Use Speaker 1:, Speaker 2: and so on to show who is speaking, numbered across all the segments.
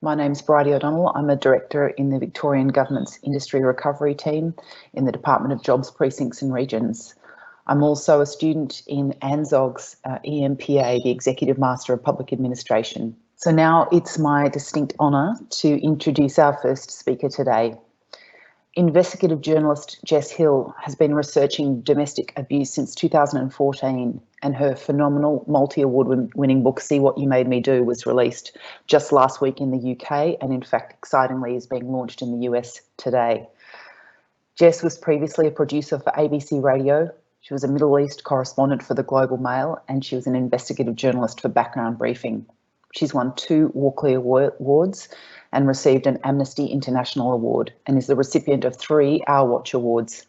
Speaker 1: My name's Bridie O'Donnell. I'm a director in the Victorian Government's Industry Recovery Team in the Department of Jobs, Precincts and Regions. I'm also a student in ANZOG's EMPA, the Executive Master of Public Administration. So now it's my distinct honour to introduce our first speaker today. Investigative journalist Jess Hill has been researching domestic abuse since 2014, and her phenomenal multi-award winning book, See What You Made Me Do, was released just last week in the UK and in fact excitingly is being launched in the US today. Jess was previously a producer for ABC Radio. She was a Middle East correspondent for the Global Mail, and she was an investigative journalist for Background Briefing. She's won 2 Walkley Awards and received an Amnesty International Award, and is the recipient of 3 Our Watch Awards.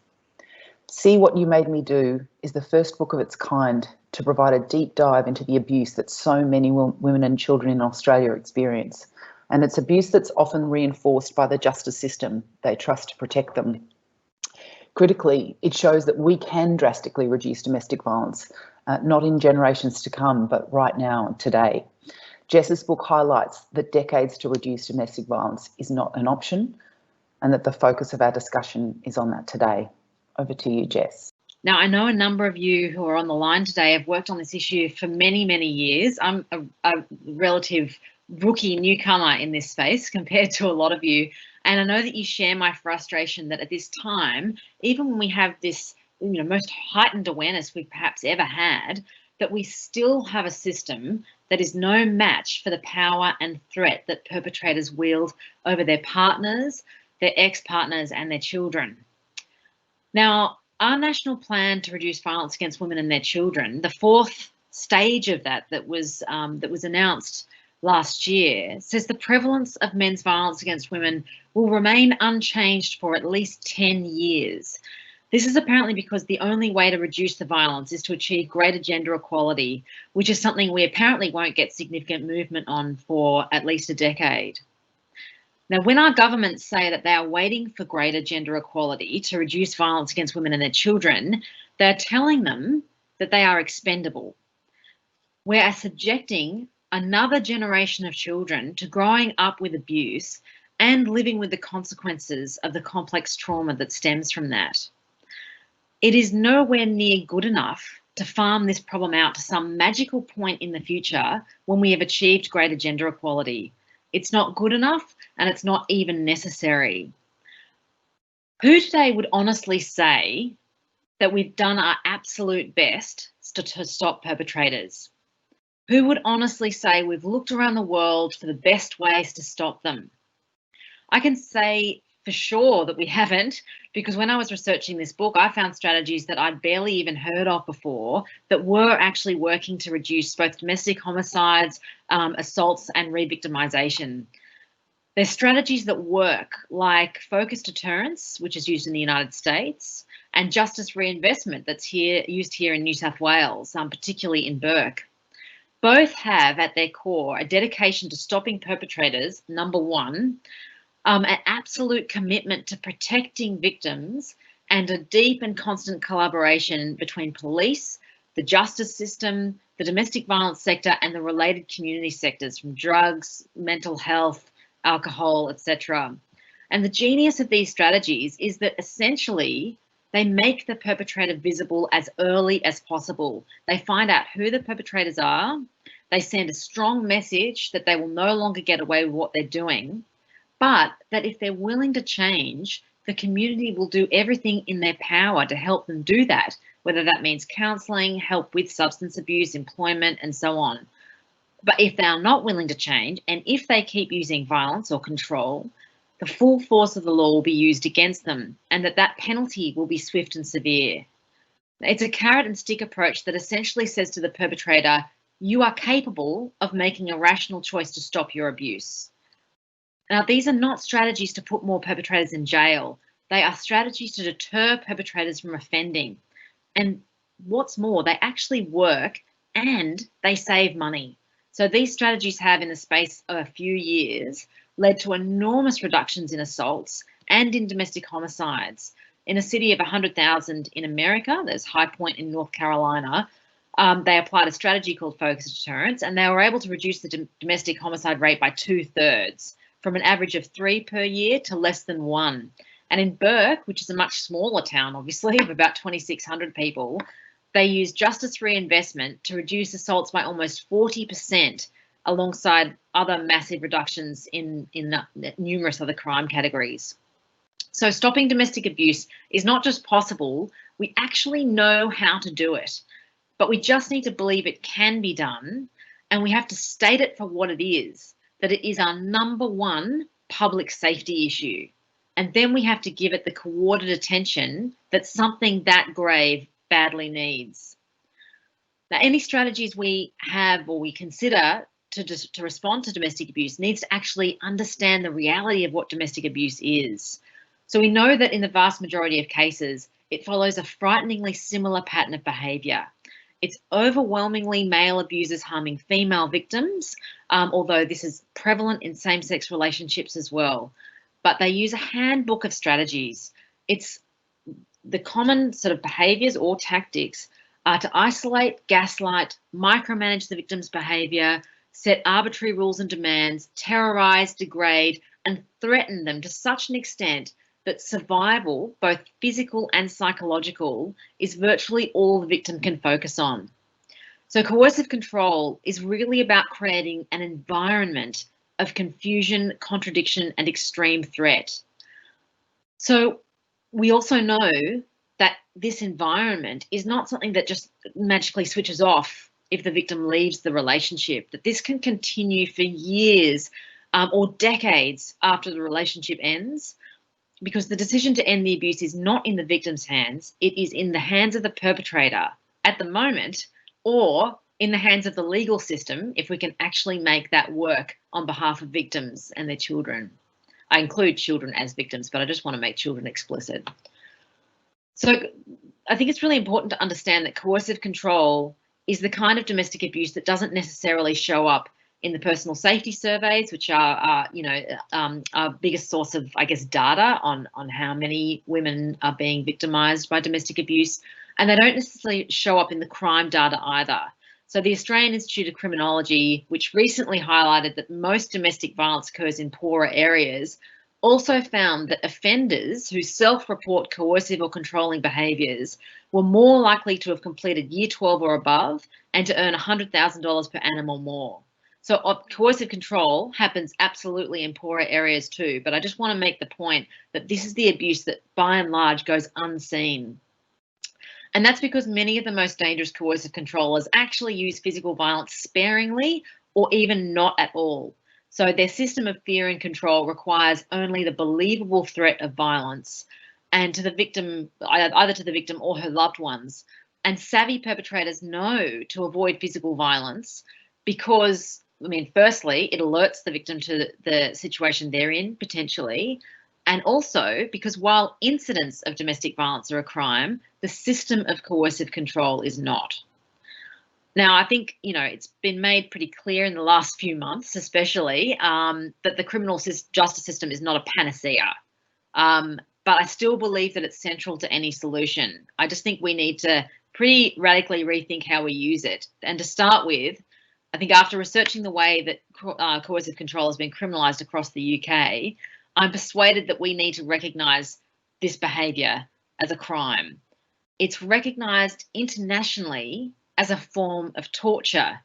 Speaker 1: See What You Made Me Do is the first book of its kind to provide a deep dive into the abuse that so many women and children in Australia experience. And it's abuse that's often reinforced by the justice system they trust to protect them. Critically, it shows that we can drastically reduce domestic violence, not in generations to come, but right now, today. Jess's book highlights that decades to reduce domestic violence is not an option, and that the focus of our discussion is on that today. Over to you, Jess.
Speaker 2: Now, I know a number of you who are on the line today have worked on this issue for many, many years. I'm a relative rookie newcomer in this space compared to a lot of you. And I know that you share my frustration that at this time, even when we have this most heightened awareness we've perhaps ever had, that we still have a system that is no match for the power and threat that perpetrators wield over their partners, their ex-partners and their children. Now, our national plan to reduce violence against women and their children, the 4th stage of that was announced last year, says the prevalence of men's violence against women will remain unchanged for at least 10 years. This is apparently because the only way to reduce the violence is to achieve greater gender equality, which is something we apparently won't get significant movement on for at least a decade. Now, when our governments say that they are waiting for greater gender equality to reduce violence against women and their children, they're telling them that they are expendable. We are subjecting another generation of children to growing up with abuse and living with the consequences of the complex trauma that stems from that. It is nowhere near good enough to farm this problem out to some magical point in the future when we have achieved greater gender equality. It's not good enough, and it's not even necessary. Who today would honestly say that we've done our absolute best to stop perpetrators? Who would honestly say we've looked around the world for the best ways to stop them? I can say for sure that we haven't, because when I was researching this book, I found strategies that I'd barely even heard of before that were actually working to reduce both domestic homicides, assaults and re-victimisation. There's strategies that work, like focused deterrence, which is used in the United States, and justice reinvestment that's used here in New South Wales, particularly in Burke. Both have at their core a dedication to stopping perpetrators, number one, an absolute commitment to protecting victims, and a deep and constant collaboration between police, the justice system, the domestic violence sector, and the related community sectors from drugs, mental health, alcohol, etc. And the genius of these strategies is that essentially they make the perpetrator visible as early as possible. They find out who the perpetrators are. They send a strong message that they will no longer get away with what they're doing, but that if they're willing to change, the community will do everything in their power to help them do that, whether that means counselling, help with substance abuse, employment, and so on. But if they are not willing to change, and if they keep using violence or control, the full force of the law will be used against them, and that penalty will be swift and severe. It's a carrot and stick approach that essentially says to the perpetrator, you are capable of making a rational choice to stop your abuse. Now, these are not strategies to put more perpetrators in jail. They are strategies to deter perpetrators from offending. And what's more, they actually work and they save money. So these strategies have, in the space of a few years, led to enormous reductions in assaults and in domestic homicides. In a city of 100,000 in America, there's High Point in North Carolina, they applied a strategy called focused deterrence, and they were able to reduce the domestic homicide rate by 2/3. from an average of 3 per year to less than 1. And in Burke, which is a much smaller town, obviously, of about 2,600 people, they used justice reinvestment to reduce assaults by almost 40%, alongside other massive reductions in numerous other crime categories. So stopping domestic abuse is not just possible, we actually know how to do it. But we just need to believe it can be done, and we have to state it for what it is, that it is our #1 public safety issue. And then we have to give it the coordinated attention that something that grave badly needs. Now, any strategies we have or we consider to respond to domestic abuse needs to actually understand the reality of what domestic abuse is. So we know that in the vast majority of cases, it follows a frighteningly similar pattern of behaviour. It's overwhelmingly male abusers harming female victims, although this is prevalent in same-sex relationships as well. But they use a handbook of strategies. It's the common sort of behaviours or tactics are to isolate, gaslight, micromanage the victim's behaviour, set arbitrary rules and demands, terrorise, degrade, and threaten them to such an extent that survival, both physical and psychological, is virtually all the victim can focus on. So coercive control is really about creating an environment of confusion, contradiction, and extreme threat. So we also know that this environment is not something that just magically switches off if the victim leaves the relationship, that this can continue for years or decades after the relationship ends, because the decision to end the abuse is not in the victim's hands, it is in the hands of the perpetrator at the moment, or in the hands of the legal system if we can actually make that work on behalf of victims and their children. I include children as victims, but I just want to make children explicit. So I think it's really important to understand that coercive control is the kind of domestic abuse that doesn't necessarily show up in the personal safety surveys, which are our biggest source of, I guess, data on how many women are being victimised by domestic abuse. And they don't necessarily show up in the crime data either. So the Australian Institute of Criminology, which recently highlighted that most domestic violence occurs in poorer areas, also found that offenders who self-report coercive or controlling behaviours were more likely to have completed Year 12 or above and to earn $100,000 per annum or more. So coercive control happens absolutely in poorer areas too, but I just want to make the point that this is the abuse that by and large goes unseen. And that's because many of the most dangerous coercive controllers actually use physical violence sparingly or even not at all. So their system of fear and control requires only the believable threat of violence and to the victim, either to the victim or her loved ones. And savvy perpetrators know to avoid physical violence because, I mean, firstly, it alerts the victim to the situation they're in potentially. And also because while incidents of domestic violence are a crime, the system of coercive control is not. Now, I think, it's been made pretty clear in the last few months, especially, that the criminal justice system is not a panacea. But I still believe that it's central to any solution. I just think we need to pretty radically rethink how we use it. And to start with, I think after researching the way that coercive control has been criminalised across the UK, I'm persuaded that we need to recognise this behaviour as a crime. It's recognised internationally as a form of torture,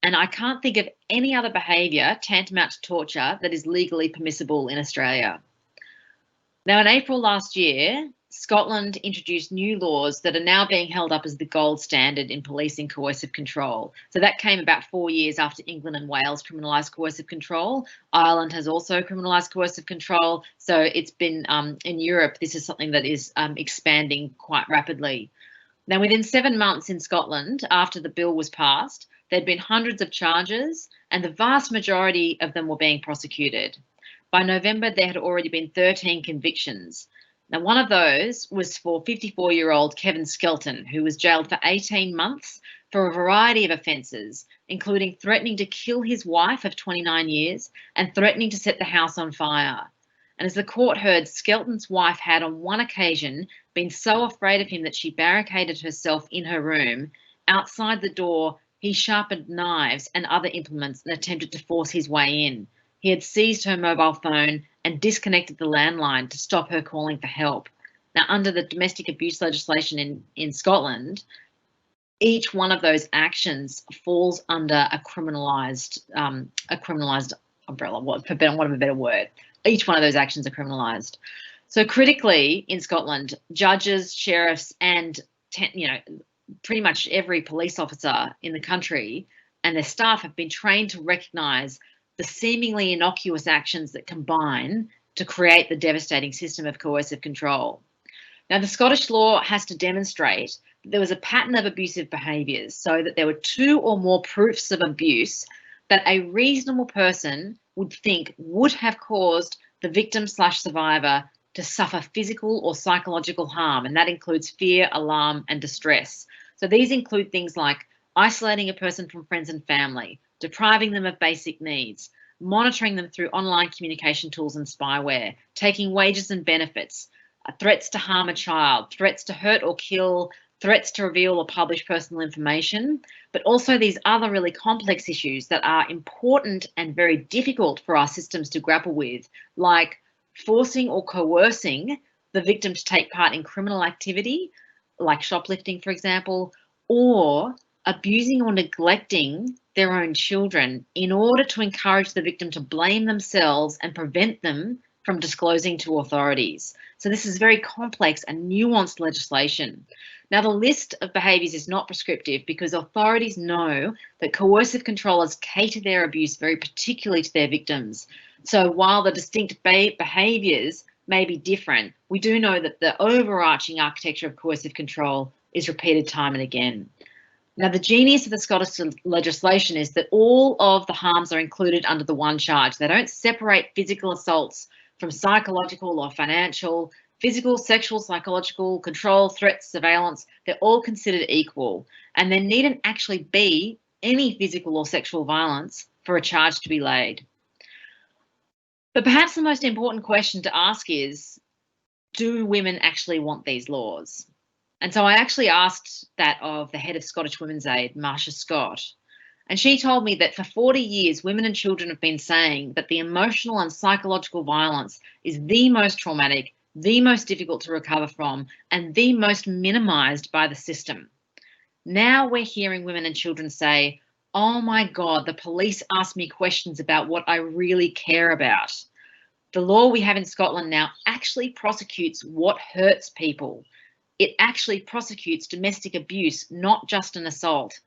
Speaker 2: and I can't think of any other behaviour tantamount to torture that is legally permissible in Australia. Now, in April last year, Scotland introduced new laws that are now being held up as the gold standard in policing coercive control. So that came about 4 years after England and Wales criminalised coercive control. Ireland has also criminalised coercive control. So it's been, in Europe, this is something that is expanding quite rapidly. Now, within 7 months in Scotland, after the bill was passed, there'd been hundreds of charges and the vast majority of them were being prosecuted. By November, there had already been 13 convictions. Now, one of those was for 54-year-old Kevin Skelton, who was jailed for 18 months for a variety of offences, including threatening to kill his wife of 29 years and threatening to set the house on fire. And as the court heard, Skelton's wife had on one occasion been so afraid of him that she barricaded herself in her room. Outside the door, he sharpened knives and other implements and attempted to force his way in. He had seized her mobile phone and disconnected the landline to stop her calling for help. Now, under the domestic abuse legislation in Scotland, each one of those actions falls under a criminalised umbrella, for want of a better word. Each one of those actions are criminalised. So critically, in Scotland, judges, sheriffs, and pretty much every police officer in the country and their staff have been trained to recognise the seemingly innocuous actions that combine to create the devastating system of coercive control. Now, the Scottish law has to demonstrate that there was a pattern of abusive behaviours, so that there were 2 or more proofs of abuse that a reasonable person would think would have caused the victim/survivor to suffer physical or psychological harm, and that includes fear, alarm, and distress. So these include things like isolating a person from friends and family, depriving them of basic needs, monitoring them through online communication tools and spyware, taking wages and benefits, threats to harm a child, threats to hurt or kill, threats to reveal or publish personal information, but also these other really complex issues that are important and very difficult for our systems to grapple with, like forcing or coercing the victim to take part in criminal activity, like shoplifting, for example, or abusing or neglecting their own children in order to encourage the victim to blame themselves and prevent them from disclosing to authorities. So this is very complex and nuanced legislation. Now, the list of behaviours is not prescriptive because authorities know that coercive controllers cater their abuse very particularly to their victims. So while the distinct behaviours may be different, we do know that the overarching architecture of coercive control is repeated time and again. Now, the genius of the Scottish legislation is that all of the harms are included under the one charge. They don't separate physical assaults from psychological or financial, physical, sexual, psychological, control, threats, surveillance. They're all considered equal. And there needn't actually be any physical or sexual violence for a charge to be laid. But perhaps the most important question to ask is, do women actually want these laws? And so I actually asked that of the head of Scottish Women's Aid, Marsha Scott, and she told me that for 40 years, women and children have been saying that the emotional and psychological violence is the most traumatic, the most difficult to recover from, and the most minimised by the system. Now we're hearing women and children say, oh my God, the police ask me questions about what I really care about. The law we have in Scotland now actually prosecutes what hurts people. It actually prosecutes domestic abuse, not just an assault.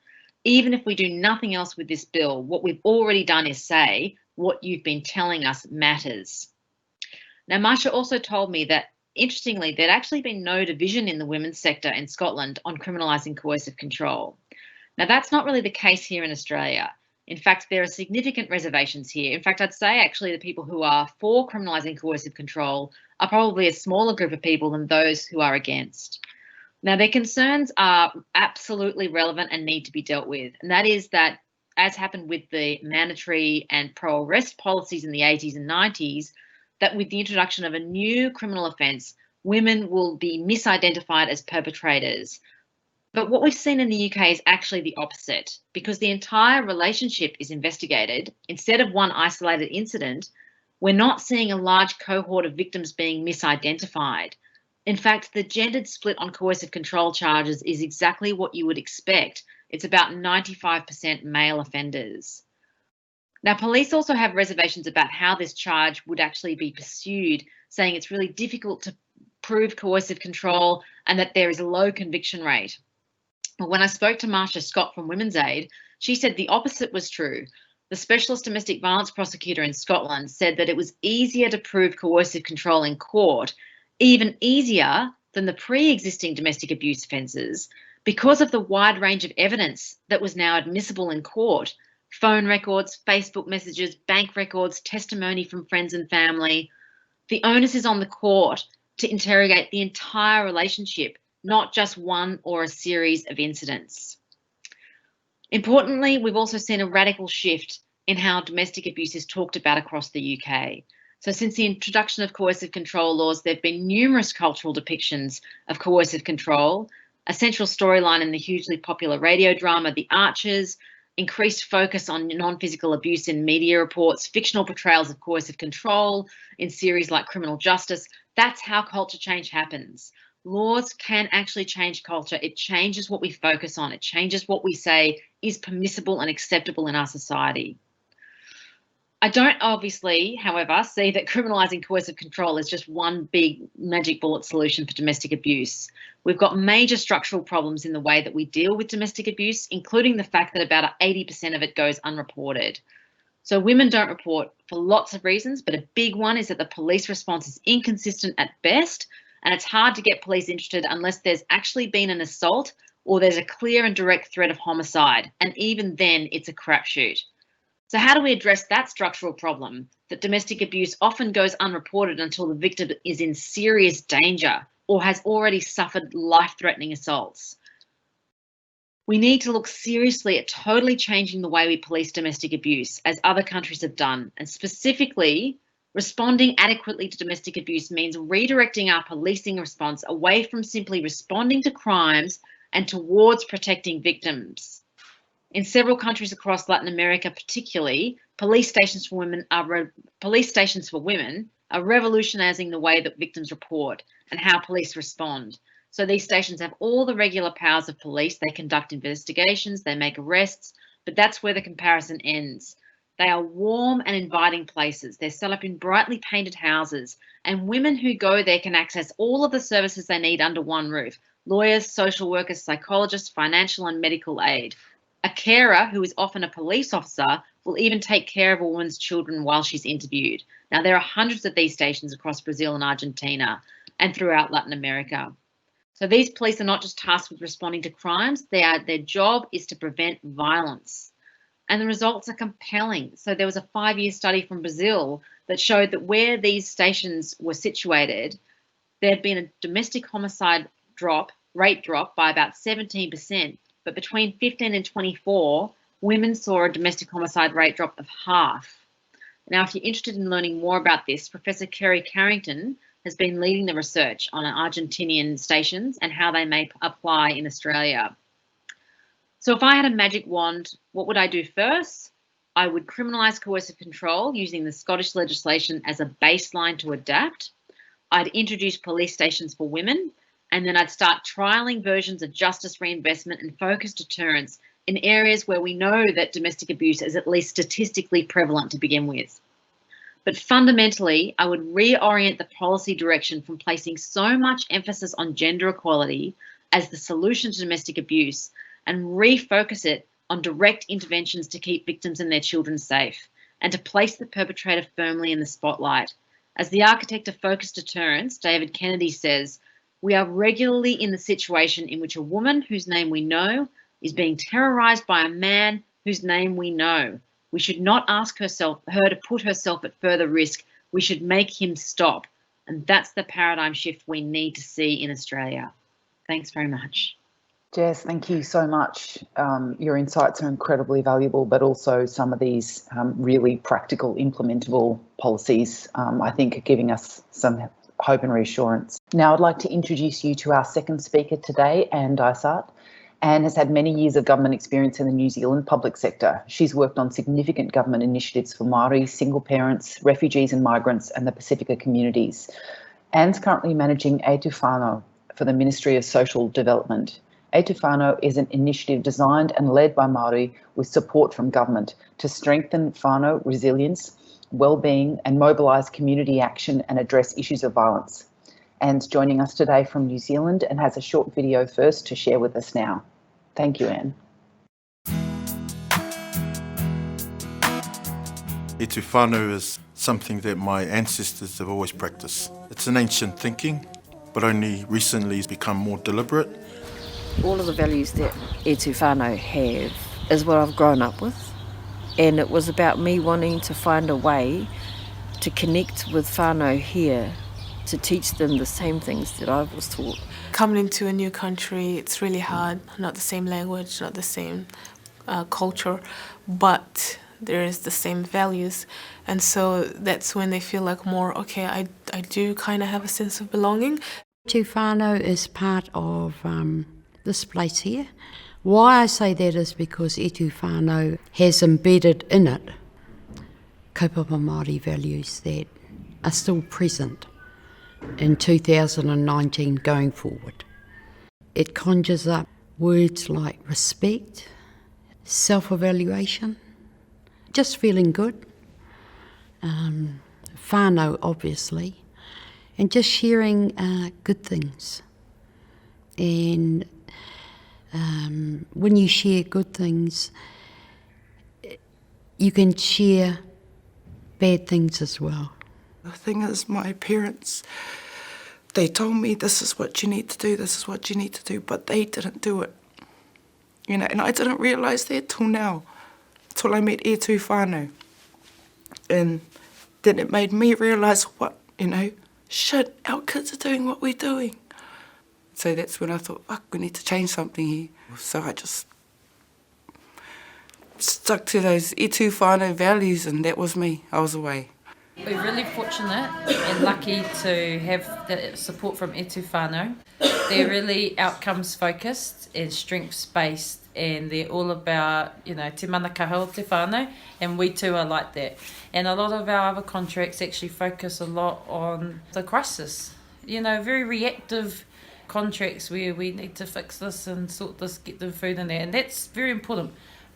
Speaker 2: Even if we do nothing else with this bill, what we've already done is say what you've been telling us matters. Now, Marsha also told me that, interestingly, there'd actually been no division in the women's sector in Scotland on criminalising coercive control. Now, that's not really the case here in Australia. In fact, there are significant reservations here. In fact, I'd say actually the people who are for criminalising coercive control are probably a smaller group of people than those who are against. Now, their concerns are absolutely relevant and need to be dealt with. And that is that, as happened with the mandatory and pro-arrest policies in the 80s and 90s, that with the introduction of a new criminal offence, women will be misidentified as perpetrators. But what we've seen in the UK is actually the opposite, because the entire relationship is investigated. Instead of one isolated incident, we're not seeing a large cohort of victims being misidentified. In fact, the gendered split on coercive control charges is exactly what you would expect. It's about 95% male offenders. Now, police also have reservations about how this charge would actually be pursued, saying it's really difficult to prove coercive control and that there is a low conviction rate. But when I spoke to Marsha Scott from Women's Aid, she said the opposite was true. The Specialist Domestic Violence Prosecutor in Scotland said that it was easier to prove coercive control in court, even easier than the pre-existing domestic abuse offences, because of the wide range of evidence that was now admissible in court. Phone records, Facebook messages, bank records, testimony from friends and family. The onus is on the court to interrogate the entire relationship, not just one or a series of incidents. Importantly, we've also seen a radical shift in how domestic abuse is talked about across the UK. So since the introduction of coercive control laws, there have been numerous cultural depictions of coercive control, a central storyline in the hugely popular radio drama The Archers, increased focus on non-physical abuse in media reports, fictional portrayals of coercive control in series like Criminal Justice. That's how culture change happens. Laws can actually change culture. It changes what we focus on. It changes what we say is permissible and acceptable in our society. I don't obviously, however, see that criminalising coercive control is just one big magic bullet solution for domestic abuse. We've got major structural problems in the way that we deal with domestic abuse, including the fact that about 80% of it goes unreported. So women don't report for lots of reasons, but a big one is that the police response is inconsistent at best, and it's hard to get police interested unless there's actually been an assault or there's a clear and direct threat of homicide, and even then it's a crapshoot. So how do we address that structural problem that domestic abuse often goes unreported until the victim is in serious danger or has already suffered life-threatening assaults? We need to look seriously at totally changing the way we police domestic abuse, as other countries have done, and specifically, responding adequately to domestic abuse means redirecting our policing response away from simply responding to crimes and towards protecting victims. In several countries across Latin America, particularly, police stations for women are revolutionising the way that victims report and how police respond. So these stations have all the regular powers of police. They conduct investigations, they make arrests, but that's where the comparison ends. They are warm and inviting places. They're set up in brightly painted houses, and women who go there can access all of the services they need under one roof: lawyers, social workers, psychologists, financial and medical aid. A carer, who is often a police officer, will even take care of a woman's children while she's interviewed. Now, there are hundreds of these stations across Brazil and Argentina and throughout Latin America. So these police are not just tasked with responding to crimes, their job is to prevent violence. And the results are compelling. So there was a 5-year study from Brazil that showed that where these stations were situated, there had been a domestic homicide rate drop by about 17%. But between 15 and 24, women saw a domestic homicide rate drop of half. Now, if you're interested in learning more about this, Professor Kerry Carrington has been leading the research on Argentinian stations and how they may apply in Australia. So if I had a magic wand, what would I do first? I would criminalise coercive control using the Scottish legislation as a baseline to adapt. I'd introduce police stations for women, and then I'd start trialling versions of justice reinvestment and focused deterrence in areas where we know that domestic abuse is at least statistically prevalent to begin with. But fundamentally, I would reorient the policy direction from placing so much emphasis on gender equality as the solution to domestic abuse and refocus it on direct interventions to keep victims and their children safe, and to place the perpetrator firmly in the spotlight. As the architect of focused deterrence, David Kennedy, says, "We are regularly in the situation in which a woman whose name we know is being terrorised by a man whose name we know. We should not ask her to put herself at further risk. We should make him stop." And that's the paradigm shift we need to see in Australia. Thanks very much.
Speaker 1: Jess, thank you so much. Your insights are incredibly valuable, but also some of these really practical, implementable policies, I think, are giving us some hope and reassurance. Now I'd like to introduce you to our second speaker today, Anne Dysart. Anne has had many years of government experience in the New Zealand public sector. She's worked on significant government initiatives for Māori, single parents, refugees and migrants, and the Pacifica communities. Anne's currently managing Aotearoa for the Ministry of Social Development. Aotearoa is an initiative designed and led by Māori with support from government to strengthen whānau resilience, wellbeing and mobilise community action and address issues of violence. Anne's joining us today from New Zealand and has a short video first to share with us now. Thank you, Anne.
Speaker 3: E te whānau is something that my ancestors have always practiced. It's an ancient thinking, but only recently has become more deliberate.
Speaker 4: All of the values that e te whānau have is what I've grown up with, and it was about me wanting to find a way to connect with whānau here, to teach them the same things that I was taught.
Speaker 5: Coming into a new country, it's really hard, not the same language, not the same culture, but there is the same values, and so that's when they feel like more, okay, I do kind of have a sense of belonging.
Speaker 6: Te whānau is part of this place here. Why I say that is because e tū whānau has embedded in it kaupapa Māori values that are still present in 2019 going forward. It conjures up words like respect, self-evaluation, just feeling good, whānau obviously, and just sharing good things. And when you share good things, you can share bad things as well.
Speaker 7: The thing is, my parents, they told me this is what you need to do, this is what you need to do, but they didn't do it. You know, and I didn't realise that till now, till I met e tū whānau. And then it made me realise what, shit, our kids are doing what we're doing. So that's when I thought, fuck, we need to change something here. So I just stuck to those e tū whānau values, and that was me. I was away.
Speaker 8: We're really fortunate and lucky to have the support from e tū whānau. They're really outcomes focused and strengths based, and they're all about, te manakaha o te whānau, and we too are like that. And a lot of our other contracts actually focus a lot on the crisis, very reactive contracts where we need to fix this and sort this, get the food in there, and that's very important.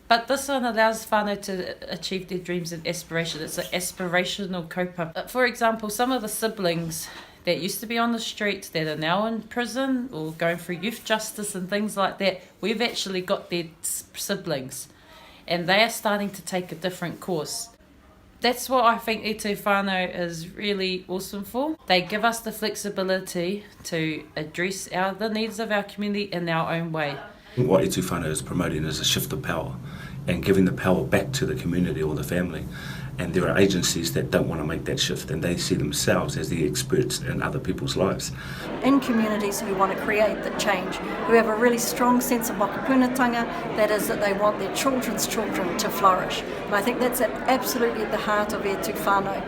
Speaker 8: But this one allows whānau to achieve their dreams and aspirations. It's an aspirational kaupapa. For example, some of the siblings that used to be on the streets that are now in prison or going through youth justice and things like that, we've actually got their siblings, and they are starting to take a different course. That's what I think e tū whānau is really awesome for. They give us the flexibility to address the needs of our community in our own way.
Speaker 9: What e tū whānau is promoting is a shift of power and giving the power back to the community or the family. And there are agencies that don't want to make that shift, and they see themselves as the experts in other people's lives.
Speaker 10: In communities who want to create the change, who have a really strong sense of whakapunatanga, that is that they want their children's children to flourish. And I think that's absolutely at the heart of e tū whānau.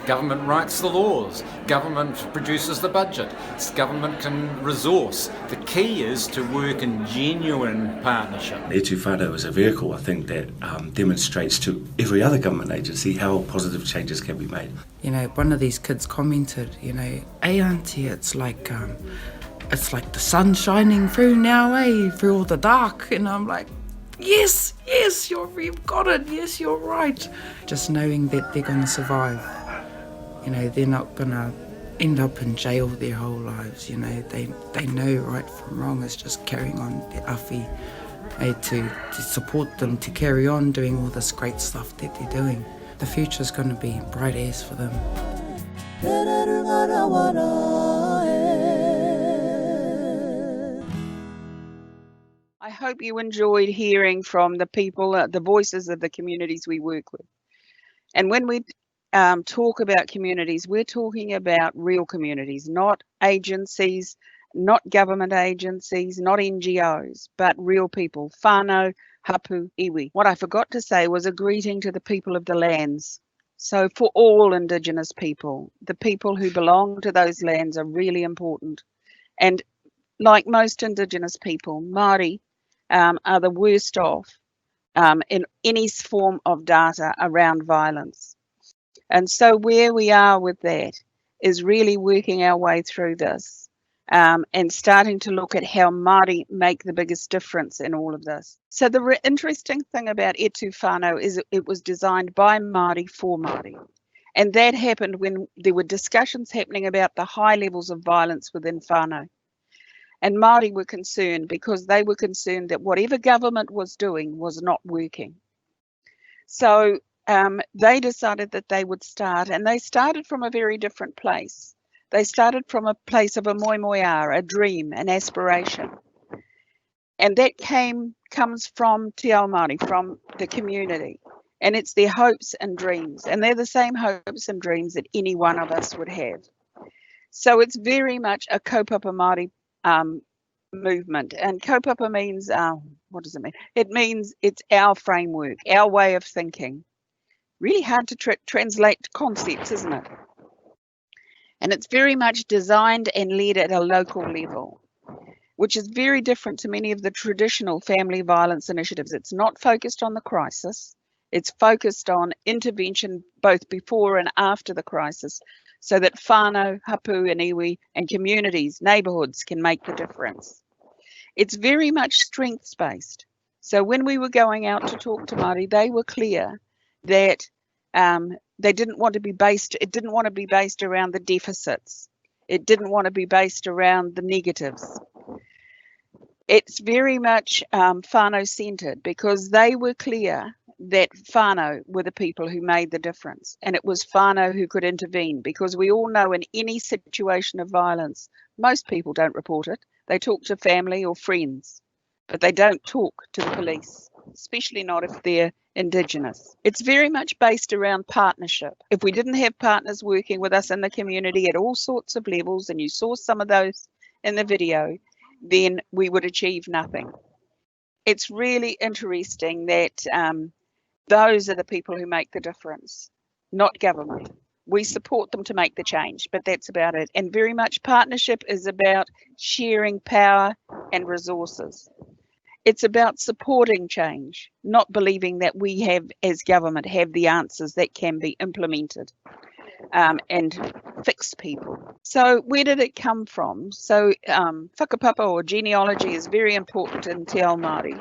Speaker 11: Government writes the laws, government produces the budget, government can resource. The key is to work in genuine partnership.
Speaker 9: E tū whānau is a vehicle, I think, that demonstrates to every other government agency how positive changes can be made.
Speaker 7: One of these kids commented, hey auntie, it's like the sun shining through now, through all the dark. And I'm like, yes, you've got it, yes, you're right. Just knowing that they're going to survive. They're not going to end up in jail their whole lives. They know right from wrong. It's just carrying on their awhi, to support them to carry on doing all this great stuff that they're doing. The future's going to be bright as for them.
Speaker 12: I hope you enjoyed hearing from the people, the voices of the communities we work with. And when we talk about communities, we're talking about real communities, not agencies, not government agencies, not NGOs, but real people, whānau, hapu, iwi. What I forgot to say was a greeting to the people of the lands. So for all Indigenous people, the people who belong to those lands are really important. And like most Indigenous people, Māori are the worst off in any form of data around violence. And so where we are with that is really working our way through this and starting to look at how Māori make the biggest difference in all of this. So the interesting thing about e tū whānau is it was designed by Māori for Māori. And that happened when there were discussions happening about the high levels of violence within whānau. And Māori were concerned because they were concerned that whatever government was doing was not working. So they decided that they would start, and they started from a very different place. They started from a place of a moimoia, a dream, an aspiration. And that comes from Te Ao Māori, from the community. And it's their hopes and dreams. And they're the same hopes and dreams that any one of us would have. So it's very much a kaupapa Māori movement. And kaupapa means, what does it mean? It means it's our framework, our way of thinking. Really hard to translate concepts, isn't it? And it's very much designed and led at a local level. which is very different to many of the traditional family violence initiatives. It's not focused on the crisis. It's focused on intervention both before and after the crisis, so that whānau, hapu and iwi and communities, neighbourhoods can make the difference. It's very much strengths-based. So when we were going out to talk to Māori, they were clear that they didn't want to be based, it didn't want to be based around the deficits. It didn't want to be based around the negatives. It's very much whānau-centred, because they were clear that whānau were the people who made the difference, and it was whānau who could intervene, because we all know in any situation of violence, most people don't report it. They talk to family or friends, but they don't talk to the police, especially not if they're Indigenous. It's very much based around partnership. If we didn't have partners working with us in the community at all sorts of levels, and you saw some of those in the video, then we would achieve nothing. It's really interesting that those are the people who make the difference, not government. We support them to make the change, but that's about it. And very much partnership is about sharing power and resources. It's about supporting change, not believing that we have, as government, have the answers that can be implemented and fix people. So where did it come from? So whakapapa or genealogy is very important in Te Ao Māori.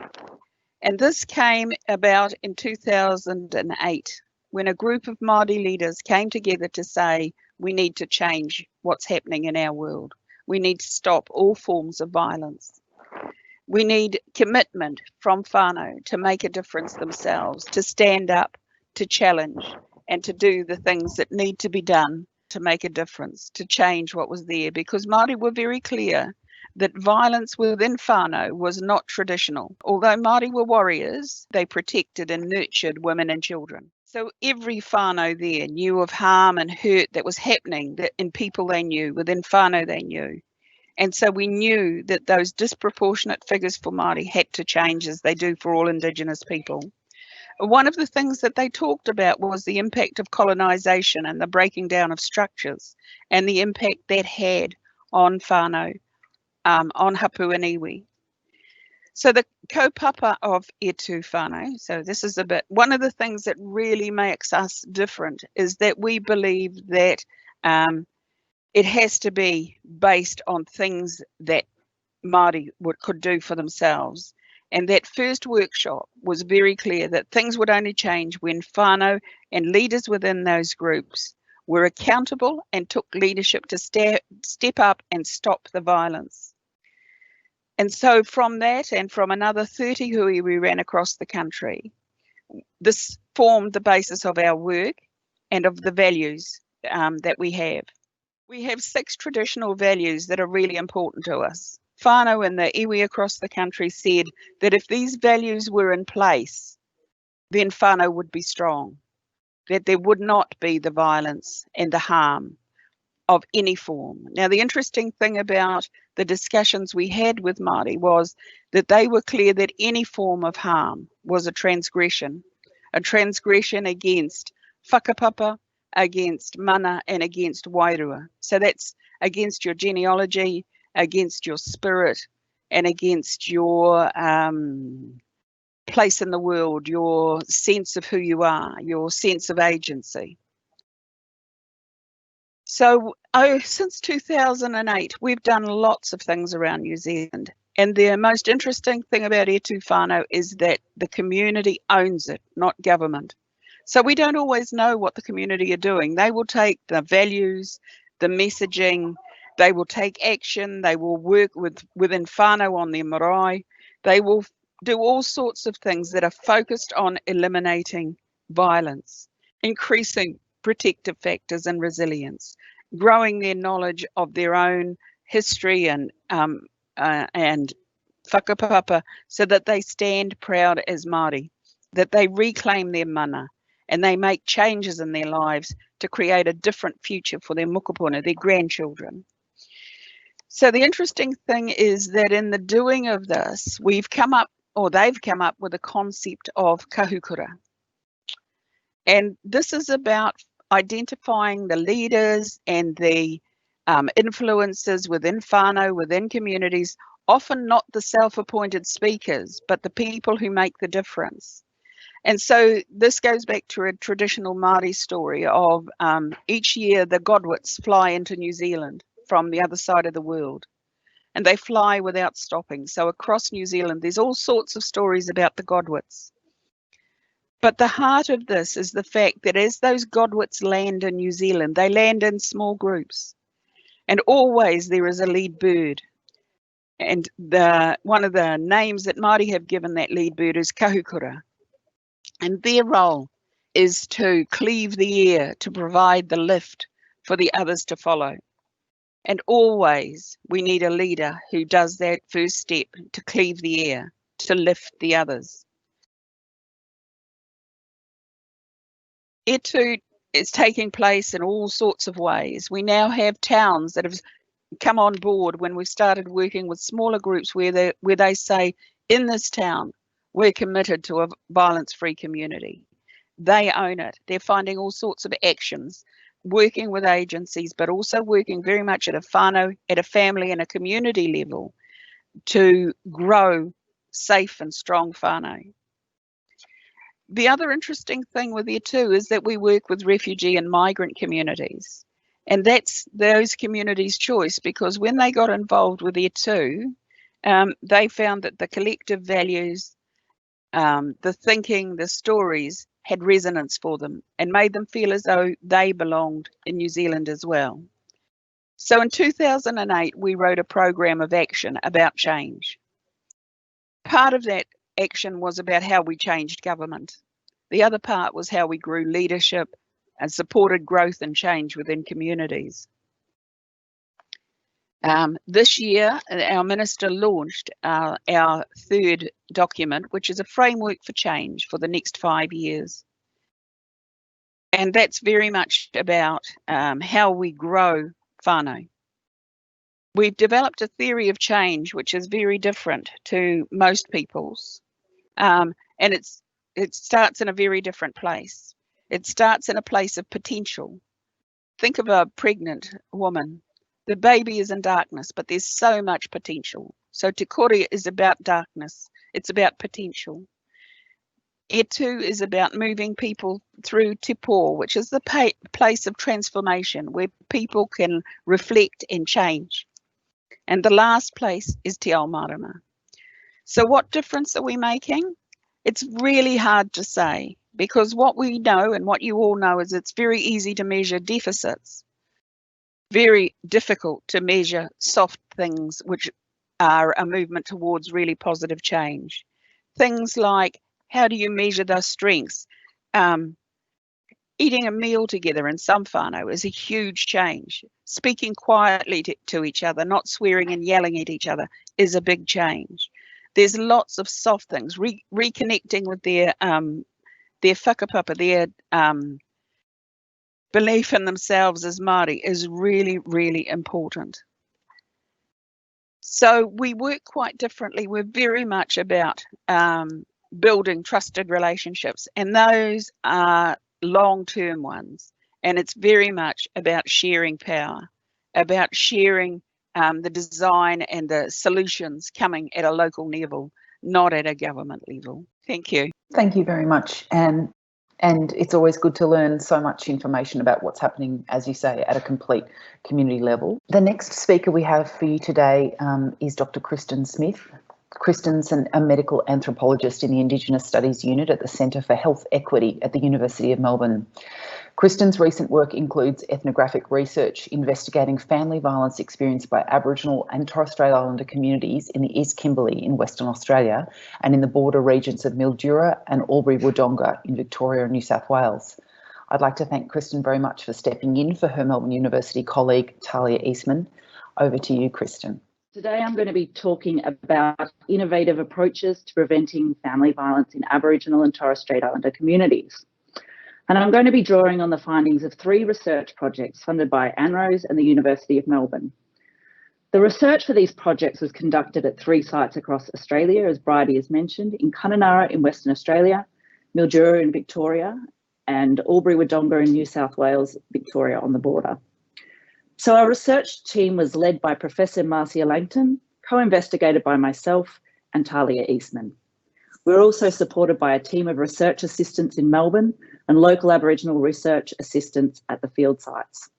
Speaker 12: And this came about in 2008, when a group of Māori leaders came together to say, we need to change what's happening in our world. We need to stop all forms of violence. We need commitment from whānau to make a difference themselves, to stand up, to challenge, and to do the things that need to be done to make a difference, to change what was there. Because Māori were very clear that violence within whānau was not traditional. Although Māori were warriors, they protected and nurtured women and children. So every whānau there knew of harm and hurt that was happening in people they knew, within whānau they knew. And so we knew that those disproportionate figures for Māori had to change, as they do for all Indigenous people. One of the things that they talked about was the impact of colonisation and the breaking down of structures, and the impact that had on whānau, on hapu and iwi. So the kaupapa of etu whānau, so this is one of the things that really makes us different is that we believe that it has to be based on things that Māori could do for themselves. And that first workshop was very clear that things would only change when whānau and leaders within those groups were accountable and took leadership to step up and stop the violence. And so from that, and from another 30 hui we ran across the country, this formed the basis of our work and of the values that we have. We have 6 traditional values that are really important to us. Whānau and the iwi across the country said that if these values were in place, then whānau would be strong, that there would not be the violence and the harm of any form. Now, the interesting thing about the discussions we had with Māori was that they were clear that any form of harm was a transgression against whakapapa, against mana, and against wairua. So that's against your genealogy, against your spirit, and against your place in the world, your sense of who you are, your sense of agency. So since 2008, we've done lots of things around New Zealand. And the most interesting thing about etu whānau is that the community owns it, not government. So we don't always know what the community are doing. They will take the values, the messaging, they will take action, they will work within whānau on their marae. They will do all sorts of things that are focused on eliminating violence, increasing protective factors and resilience, growing their knowledge of their own history and whakapapa, so that they stand proud as Māori, that they reclaim their mana, and they make changes in their lives to create a different future for their mokopuna, their grandchildren. So the interesting thing is that in the doing of this, they've come up with a concept of kahukura. And this is about identifying the leaders and the influences within whānau, within communities, often not the self-appointed speakers, but the people who make the difference. And so this goes back to a traditional Māori story of each year the Godwits fly into New Zealand from the other side of the world, and they fly without stopping. So across New Zealand, there's all sorts of stories about the Godwits. But the heart of this is the fact that as those Godwits land in New Zealand, they land in small groups, and always there is a lead bird. And one of the names that Māori have given that lead bird is kahukura. And their role is to cleave the air, to provide the lift for the others to follow. And always we need a leader who does that first step to cleave the air, to lift the others. Etu is taking place in all sorts of ways. We now have towns that have come on board when we started working with smaller groups where they say, in this town, we're committed to a violence-free community. They own it. They're finding all sorts of actions, working with agencies, but also working very much at a whānau, at a family and a community level to grow safe and strong whānau. The other interesting thing with Etu is that we work with refugee and migrant communities. And that's those communities' choice, because when they got involved with Etu, they found that the collective values, the thinking, the stories had resonance for them and made them feel as though they belonged in New Zealand as well. So in 2008, we wrote a program of action about change. Part of that action was about how we changed government. The other part was how we grew leadership and supported growth and change within communities. This year, our minister launched our third document, which is a framework for change for the next 5 years. And that's very much about how we grow whānau. We've developed a theory of change, which is very different to most people's. And it starts in a very different place. It starts in a place of potential. Think of a pregnant woman. The baby is in darkness, but there's so much potential. So Te Kore is about darkness. It's about potential. Etu is about moving people through Te Pō, which is the place of transformation where people can reflect and change. And the last place is Te Ao Marama. So what difference are we making? It's really hard to say, because what we know and what you all know is it's very easy to measure deficits, very difficult to measure soft things which are a movement towards really positive change. Things like, how do you measure those strengths? Eating a meal together in some whānau is a huge change. Speaking quietly to each other, not swearing and yelling at each other, is a big change. There's lots of soft things. Reconnecting with their whakapapa, their belief in themselves as Māori is really, really important. So we work quite differently. We're very much about building trusted relationships, and those are long-term ones. And it's very much about sharing power, about sharing the design and the solutions coming at a local level, not at a government level. Thank you.
Speaker 1: Thank you very much, Anne. And it's always good to learn so much information about what's happening, as you say, at a complete community level. The next speaker we have for you today is Dr. Kristen Smith. Kristen's a medical anthropologist in the Indigenous Studies Unit at the Centre for Health Equity at the University of Melbourne. Kristen's recent work includes ethnographic research investigating family violence experienced by Aboriginal and Torres Strait Islander communities in the East Kimberley in Western Australia and in the border regions of Mildura and Albury-Wodonga in Victoria and New South Wales. I'd like to thank Kristen very much for stepping in for her Melbourne University colleague, Talia Eastman. Over to you, Kristen.
Speaker 13: Today I'm going to be talking about innovative approaches to preventing family violence in Aboriginal and Torres Strait Islander communities. And I'm going to be drawing on the findings of 3 research projects funded by ANROS and the University of Melbourne. The research for these projects was conducted at 3 sites across Australia, as Bridie has mentioned, in Kununurra in Western Australia, Mildura in Victoria, and Albury-Wodonga in New South Wales, Victoria on the border. So our research team was led by Professor Marcia Langton, co-investigated by myself and Talia Eastman. We're also supported by a team of research assistants in Melbourne and local Aboriginal research assistants at the field sites.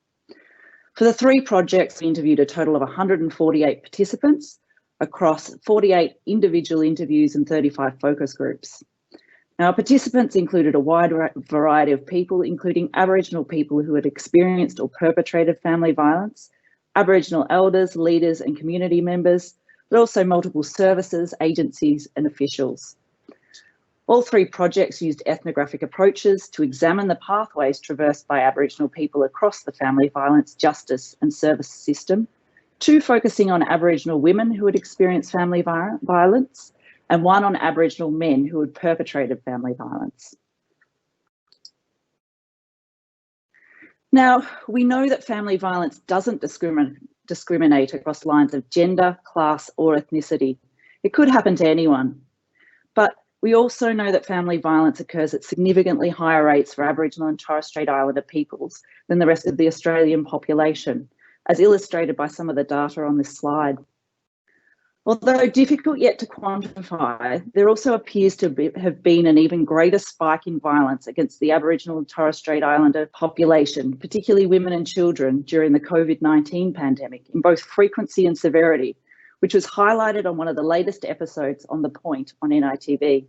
Speaker 13: For the 3 projects, we interviewed a total of 148 participants across 48 individual interviews and 35 focus groups. Now, our participants included a wide variety of people, including Aboriginal people who had experienced or perpetrated family violence, Aboriginal elders, leaders and community members, but also multiple services, agencies and officials. All 3 projects used ethnographic approaches to examine the pathways traversed by Aboriginal people across the family violence, justice and service system, 2 focusing on Aboriginal women who had experienced family violence, and 1 on Aboriginal men who had perpetrated family violence. Now, we know that family violence doesn't discriminate across lines of gender, class or ethnicity. It could happen to anyone. But we also know that family violence occurs at significantly higher rates for Aboriginal and Torres Strait Islander peoples than the rest of the Australian population, as illustrated by some of the data on this slide. Although difficult yet to quantify, there also appears to have been an even greater spike in violence against the Aboriginal and Torres Strait Islander population, particularly women and children, during the COVID-19 pandemic, in both frequency and severity, which was highlighted on one of the latest episodes on The Point on NITV.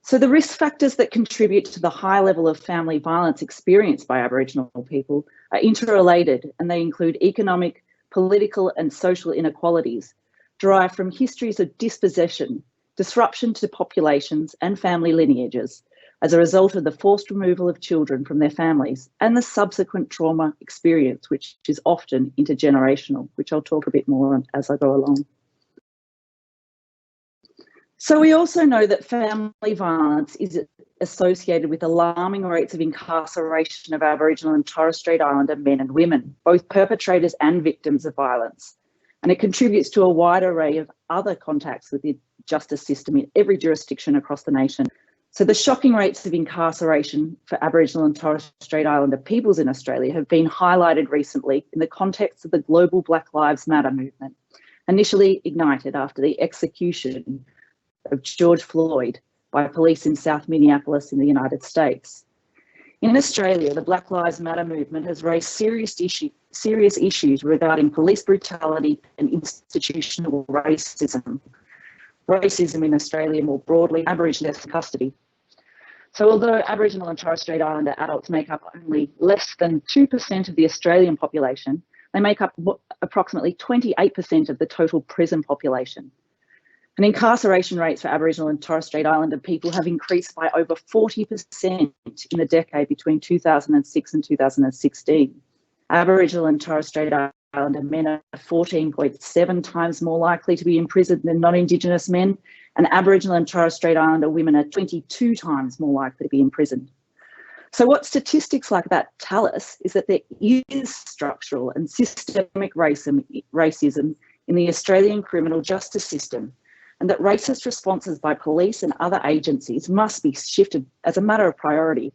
Speaker 13: So the risk factors that contribute to the high level of family violence experienced by Aboriginal people are interrelated, and they include economic, political and social inequalities derived from histories of dispossession, disruption to populations and family lineages as a result of the forced removal of children from their families and the subsequent trauma experience, which is often intergenerational, which I'll talk a bit more on as I go along. So we also know that family violence is associated with alarming rates of incarceration of Aboriginal and Torres Strait Islander men and women, both perpetrators and victims of violence. And it contributes to a wide array of other contacts with the justice system in every jurisdiction across the nation. So the shocking rates of incarceration for Aboriginal and Torres Strait Islander peoples in Australia have been highlighted recently in the context of the global Black Lives Matter movement, initially ignited after the execution of George Floyd by police in South Minneapolis in the United States. In Australia, the Black Lives Matter movement has raised serious issues regarding police brutality and institutional racism in Australia more broadly, Aboriginal custody. So although Aboriginal and Torres Strait Islander adults make up only less than 2% of the Australian population, they make up approximately 28% of the total prison population. And incarceration rates for Aboriginal and Torres Strait Islander people have increased by over 40% in the decade between 2006 and 2016. Aboriginal and Torres Strait Islander men are 14.7 times more likely to be imprisoned than non-Indigenous men, and Aboriginal and Torres Strait Islander women are 22 times more likely to be imprisoned. So what statistics like that tell us is that there is structural and systemic racism in the Australian criminal justice system, and that racist responses by police and other agencies must be shifted as a matter of priority.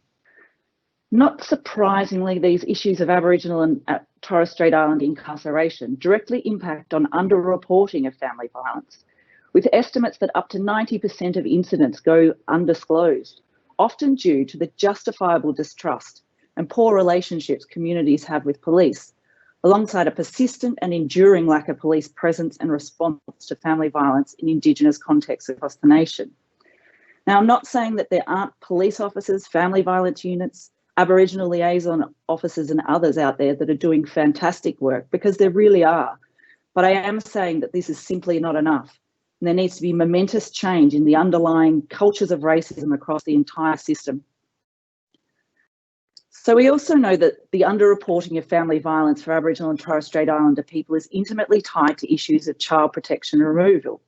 Speaker 13: Not surprisingly, these issues of Aboriginal and Torres Strait Islander incarceration directly impact on underreporting of family violence, with estimates that up to 90% of incidents go undisclosed, often due to the justifiable distrust and poor relationships communities have with police, alongside a persistent and enduring lack of police presence and response to family violence in Indigenous contexts across the nation. Now, I'm not saying that there aren't police officers, family violence units, Aboriginal liaison officers and others out there that are doing fantastic work, because there really are. But I am saying that this is simply not enough. And there needs to be momentous change in the underlying cultures of racism across the entire system. So we also know that the underreporting of family violence for Aboriginal and Torres Strait Islander people is intimately tied to issues of child protection removal,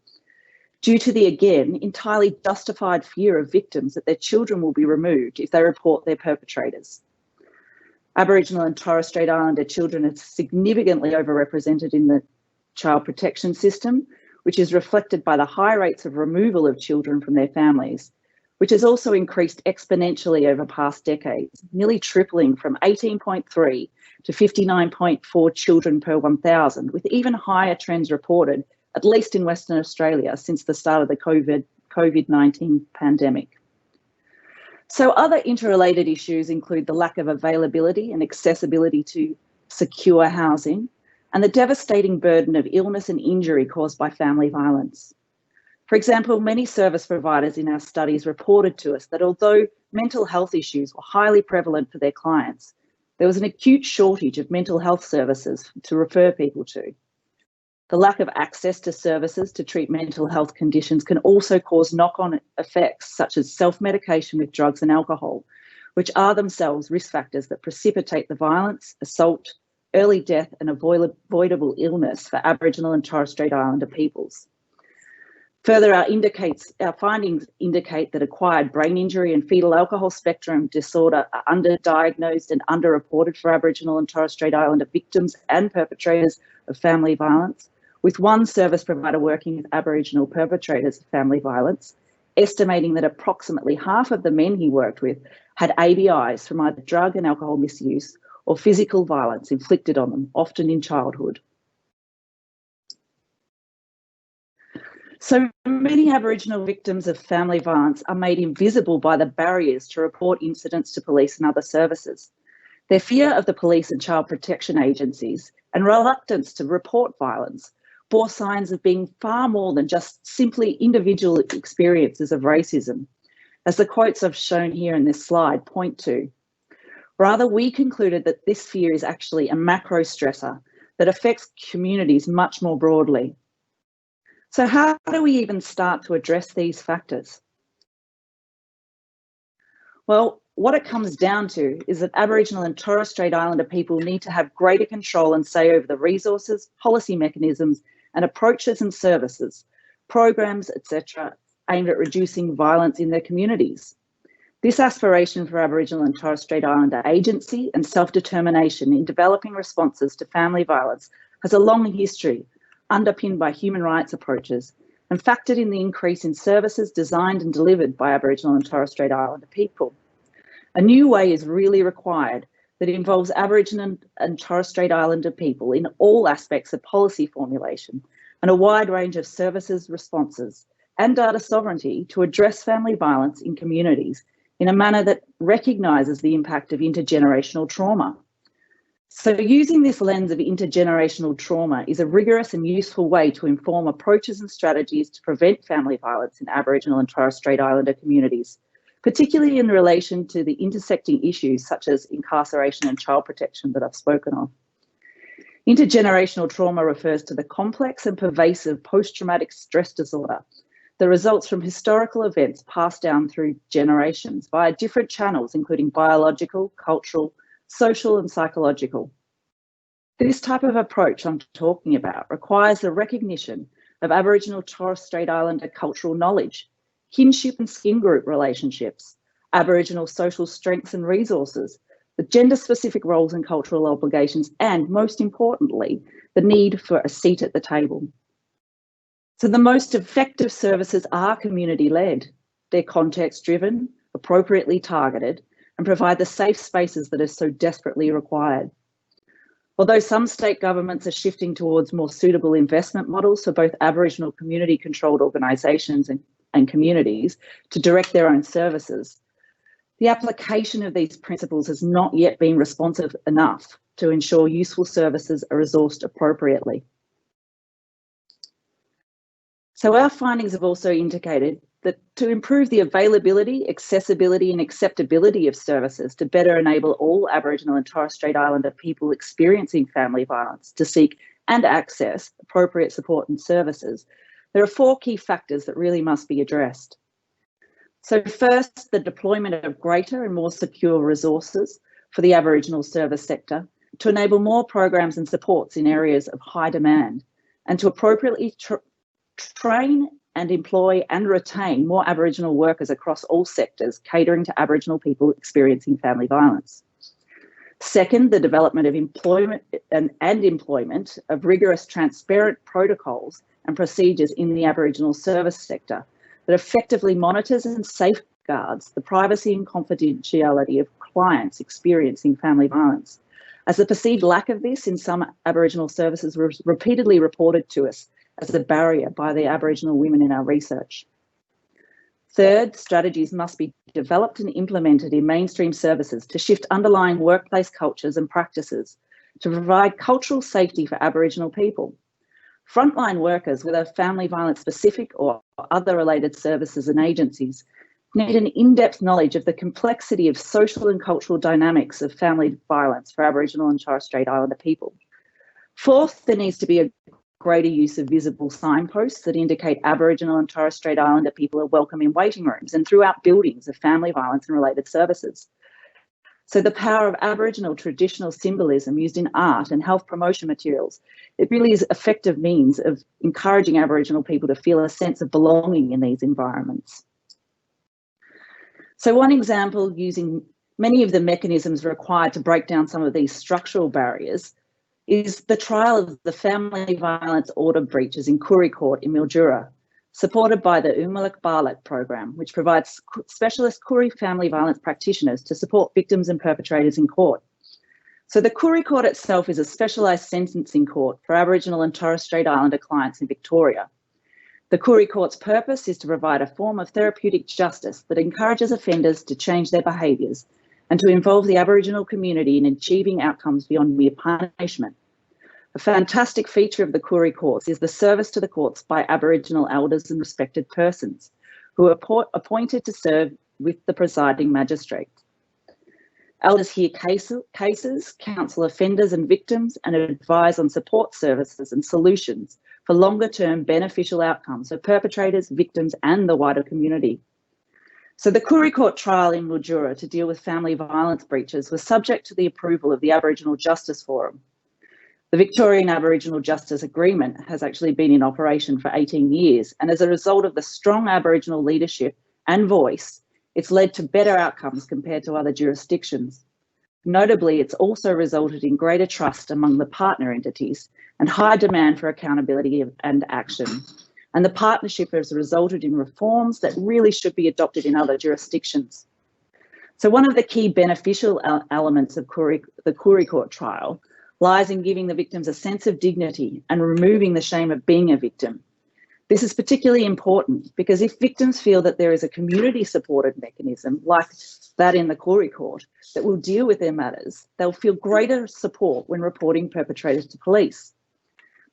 Speaker 13: due to the, again, entirely justified fear of victims that their children will be removed if they report their perpetrators. Aboriginal and Torres Strait Islander children are significantly overrepresented in the child protection system, which is reflected by the high rates of removal of children from their families, which has also increased exponentially over past decades, nearly tripling from 18.3 to 59.4 children per 1,000, with even higher trends reported, at least in Western Australia, since the start of the COVID-19 pandemic. So other interrelated issues include the lack of availability and accessibility to secure housing, and the devastating burden of illness and injury caused by family violence. For example, many service providers in our studies reported to us that although mental health issues were highly prevalent for their clients, there was an acute shortage of mental health services to refer people to. The lack of access to services to treat mental health conditions can also cause knock-on effects such as self-medication with drugs and alcohol, which are themselves risk factors that precipitate the violence, assault, early death and avoidable illness for Aboriginal and Torres Strait Islander peoples. Further, our findings indicate that acquired brain injury and fetal alcohol spectrum disorder are underdiagnosed and underreported for Aboriginal and Torres Strait Islander victims and perpetrators of family violence, with one service provider working with Aboriginal perpetrators of family violence, estimating that approximately half of the men he worked with had ABIs from either drug and alcohol misuse or physical violence inflicted on them, often in childhood. So many Aboriginal victims of family violence are made invisible by the barriers to report incidents to police and other services. Their fear of the police and child protection agencies and reluctance to report violence bore signs of being far more than just simply individual experiences of racism, as the quotes I've shown here in this slide point to. Rather, we concluded that this fear is actually a macro stressor that affects communities much more broadly. So how do we even start to address these factors? Well, what it comes down to is that Aboriginal and Torres Strait Islander people need to have greater control and say over the resources, policy mechanisms, and approaches and services, programs, etc., aimed at reducing violence in their communities. This aspiration for Aboriginal and Torres Strait Islander agency and self-determination in developing responses to family violence has a long history, underpinned by human rights approaches and factored in the increase in services designed and delivered by Aboriginal and Torres Strait Islander people. A new way is really required that involves Aboriginal and Torres Strait Islander people in all aspects of policy formulation and a wide range of services, responses and data sovereignty to address family violence in communities in a manner that recognises the impact of intergenerational trauma. So using this lens of intergenerational trauma is a rigorous and useful way to inform approaches and strategies to prevent family violence in Aboriginal and Torres Strait Islander communities, particularly in relation to the intersecting issues such as incarceration and child protection that I've spoken of. Intergenerational trauma refers to the complex and pervasive post-traumatic stress disorder that results from historical events passed down through generations via different channels, including biological, cultural, social and psychological. This type of approach I'm talking about requires the recognition of Aboriginal Torres Strait Islander cultural knowledge, kinship and skin group relationships, Aboriginal social strengths and resources, the gender-specific roles and cultural obligations, and most importantly, the need for a seat at the table. So the most effective services are community-led. They're context-driven, appropriately targeted, and provide the safe spaces that are so desperately required. Although some state governments are shifting towards more suitable investment models for both Aboriginal community-controlled organisations and communities to direct their own services, the application of these principles has not yet been responsive enough to ensure useful services are resourced appropriately. So our findings have also indicated that to improve the availability, accessibility and acceptability of services to better enable all Aboriginal and Torres Strait Islander people experiencing family violence to seek and access appropriate support and services, there are 4 key factors that really must be addressed. So first, the deployment of greater and more secure resources for the Aboriginal service sector to enable more programs and supports in areas of high demand and to appropriately train and employ and retain more Aboriginal workers across all sectors, catering to Aboriginal people experiencing family violence. Second, the development of employment of rigorous, transparent protocols and procedures in the Aboriginal service sector that effectively monitors and safeguards the privacy and confidentiality of clients experiencing family violence, as the perceived lack of this in some Aboriginal services was repeatedly reported to us as a barrier by the Aboriginal women in our research. Third, strategies must be developed and implemented in mainstream services to shift underlying workplace cultures and practices to provide cultural safety for Aboriginal people. Frontline workers, whether family violence specific or other related services and agencies, need an in-depth knowledge of the complexity of social and cultural dynamics of family violence for Aboriginal and Torres Strait Islander people. Fourth, there needs to be a greater use of visible signposts that indicate Aboriginal and Torres Strait Islander people are welcome in waiting rooms and throughout buildings of family violence and related services. So the power of Aboriginal traditional symbolism used in art and health promotion materials, it really is an effective means of encouraging Aboriginal people to feel a sense of belonging in these environments. So one example using many of the mechanisms required to break down some of these structural barriers is the trial of the family violence order breaches in Koori Court in Mildura, supported by the Umalak Barlak program, which provides specialist Koori family violence practitioners to support victims and perpetrators in court. So the Koori Court itself is a specialised sentencing court for Aboriginal and Torres Strait Islander clients in Victoria. The Koori Court's purpose is to provide a form of therapeutic justice that encourages offenders to change their behaviours and to involve the Aboriginal community in achieving outcomes beyond mere punishment. A fantastic feature of the Koori Courts is the service to the courts by Aboriginal elders and respected persons who are appointed to serve with the presiding magistrate. Elders hear cases, counsel offenders and victims, and advise on support services and solutions for longer-term beneficial outcomes for perpetrators, victims and the wider community. So the Koori Court trial in Mildura to deal with family violence breaches was subject to the approval of the Aboriginal Justice Forum. The Victorian Aboriginal Justice Agreement has actually been in operation for 18 years, and as a result of the strong Aboriginal leadership and voice, it's led to better outcomes compared to other jurisdictions. Notably, it's also resulted in greater trust among the partner entities and high demand for accountability and action. And the partnership has resulted in reforms that really should be adopted in other jurisdictions. So one of the key beneficial elements of the Koori Court trial lies in giving the victims a sense of dignity and removing the shame of being a victim. This is particularly important because if victims feel that there is a community-supported mechanism like that in the Koori Court that will deal with their matters, they'll feel greater support when reporting perpetrators to police.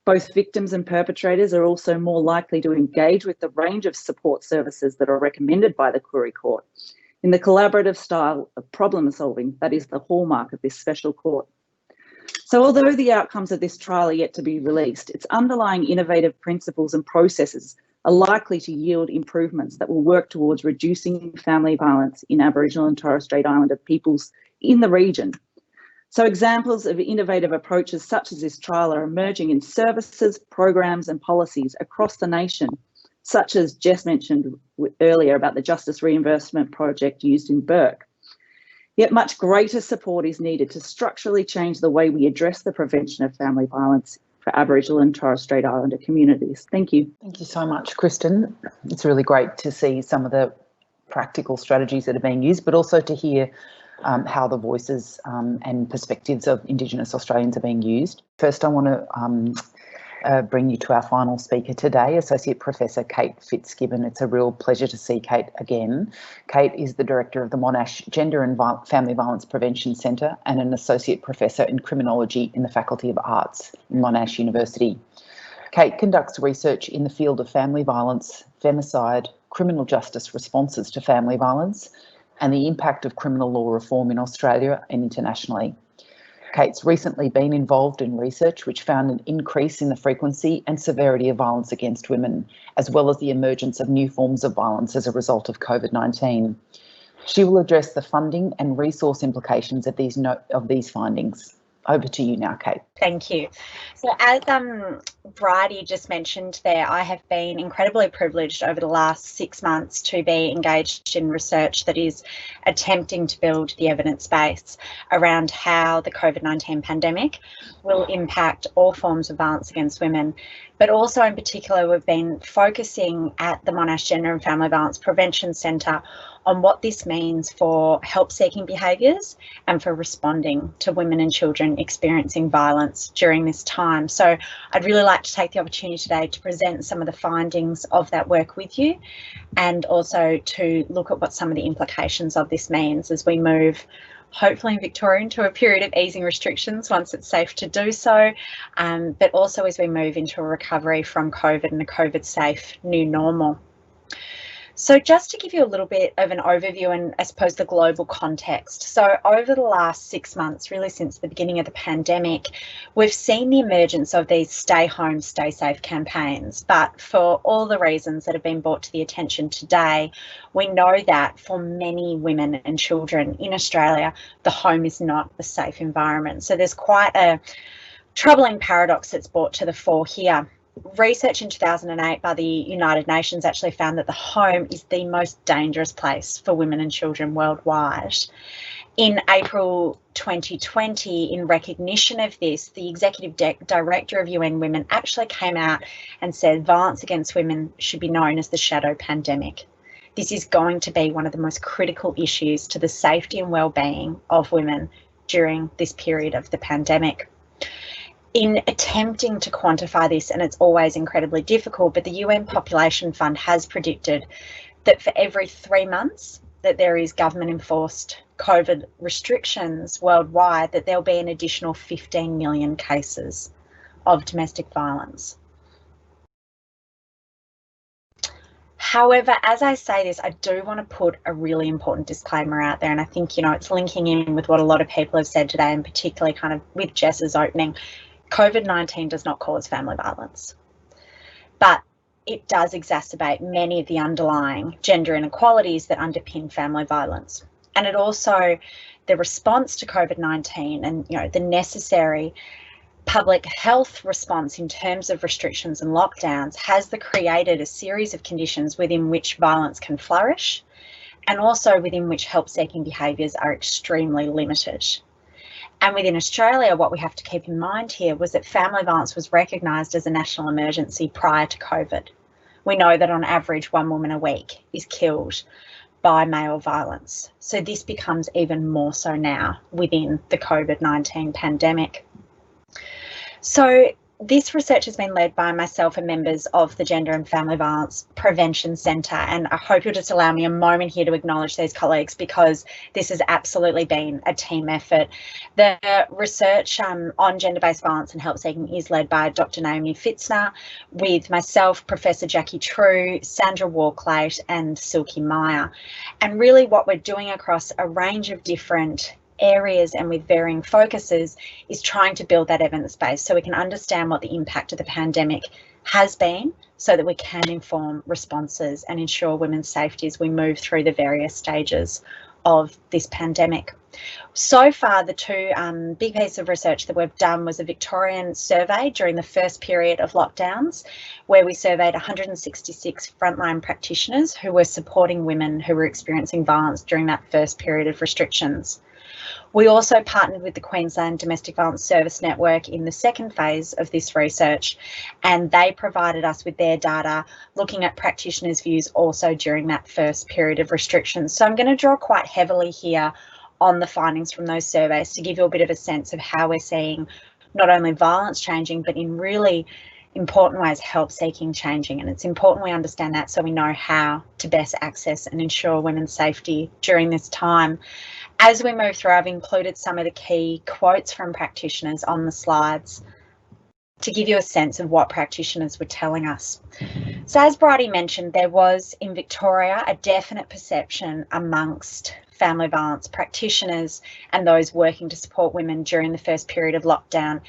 Speaker 13: Both victims and perpetrators are also more likely to engage with the range of support services that are recommended by the Koori Court in the collaborative style of problem solving that is the hallmark of this special court. So although the outcomes of this trial are yet to be released, its underlying innovative principles and processes are likely to yield improvements that will work towards reducing family violence in Aboriginal and Torres Strait Islander peoples in the region. So examples of innovative approaches such as this trial are emerging in services, programs and policies across the nation, such as Jess mentioned earlier about the Justice Reimbursement Project used in Burke. Yet much greater support is needed to structurally change the way we address the prevention of family violence for Aboriginal and Torres Strait Islander communities. Thank you.
Speaker 1: Thank you so much, Kristen. It's really great to see some of the practical strategies that are being used, but also to hear how the voices and perspectives of Indigenous Australians are being used. First, I want to bring you to our final speaker today, Associate Professor Kate Fitzgibbon. It's a real pleasure to see Kate again. Kate is the Director of the Monash Gender and Family Violence Prevention Centre and an Associate Professor in Criminology in the Faculty of Arts in Monash University. Kate conducts research in the field of family violence, femicide, criminal justice responses to family violence, and the impact of criminal law reform in Australia and internationally. Kate's recently been involved in research which found an increase in the frequency and severity of violence against women, as well as the emergence of new forms of violence as a result of COVID-19. She will address the funding and resource implications of these findings. Over to you now, Kate.
Speaker 14: Thank you. So as Bridie just mentioned there, I have been incredibly privileged over the last 6 months to be engaged in research that is attempting to build the evidence base around how the COVID-19 pandemic will impact all forms of violence against women. But also in particular, we've been focusing at the Monash Gender and Family Violence Prevention Centre on what this means for help-seeking behaviours and for responding to women and children experiencing violence during this time. So I'd really like to take the opportunity today to present some of the findings of that work with you, and also to look at what some of the implications of this means as we move, hopefully in Victoria, into a period of easing restrictions once it's safe to do so, but also as we move into a recovery from COVID and a COVID-safe new normal. So just to give you a little bit of an overview and I suppose the global context. So over the last 6 months, really since the beginning of the pandemic, we've seen the emergence of these stay home, stay safe campaigns. But for all the reasons that have been brought to the attention today, we know that for many women and children in Australia, the home is not a safe environment. So there's quite a troubling paradox that's brought to the fore here. Research in 2008 by the United Nations actually found that the home is the most dangerous place for women and children worldwide. In April 2020, in recognition of this, the Executive Director of UN Women actually came out and said violence against women should be known as the shadow pandemic. This is going to be one of the most critical issues to the safety and well-being of women during this period of the pandemic. In attempting to quantify this, and it's always incredibly difficult, but the UN Population Fund has predicted that for every 3 months that there is government-enforced COVID restrictions worldwide, that there'll be an additional 15 million cases of domestic violence. However, as I say this, I do want to put a really important disclaimer out there, and I think, you know, it's linking in with what a lot of people have said today, and particularly kind of with Jess's opening. COVID-19 does not cause family violence, but it does exacerbate many of the underlying gender inequalities that underpin family violence. And it also, the response to COVID-19 and, you know, the necessary public health response in terms of restrictions and lockdowns has created a series of conditions within which violence can flourish, and also within which help-seeking behaviours are extremely limited. And within Australia, what we have to keep in mind here was that family violence was recognised as a national emergency prior to COVID. We know that on average, 1 woman a week is killed by male violence. So this becomes even more so now within the COVID-19 pandemic. So this research has been led by myself and members of the Gender and Family Violence Prevention Centre, and I hope you'll just allow me a moment here to acknowledge these colleagues, because this has absolutely been a team effort. The research on gender-based violence and help-seeking is led by Dr. Naomi Fitzner, with myself, Professor Jackie True, Sandra Walklate and Silky Meyer. And really what we're doing across a range of different areas and with varying focuses is trying to build that evidence base so we can understand what the impact of the pandemic has been, so that we can inform responses and ensure women's safety as we move through the various stages of this pandemic. So far, the two big pieces of research that we've done was a Victorian survey during the first period of lockdowns, where we surveyed 166 frontline practitioners who were supporting women who were experiencing violence during that first period of restrictions. We also partnered with the Queensland Domestic Violence Service Network in the second phase of this research, and they provided us with their data looking at practitioners' views also during that first period of restrictions. So I'm going to draw quite heavily here on the findings from those surveys to give you a bit of a sense of how we're seeing not only violence changing, but in really important ways help-seeking changing. And it's important we understand that so we know how to best access and ensure women's safety during this time. As we move through, I've included some of the key quotes from practitioners on the slides to give you a sense of what practitioners were telling us. So as Bridie mentioned, there was in Victoria a definite perception amongst family violence practitioners and those working to support women during the first period of lockdown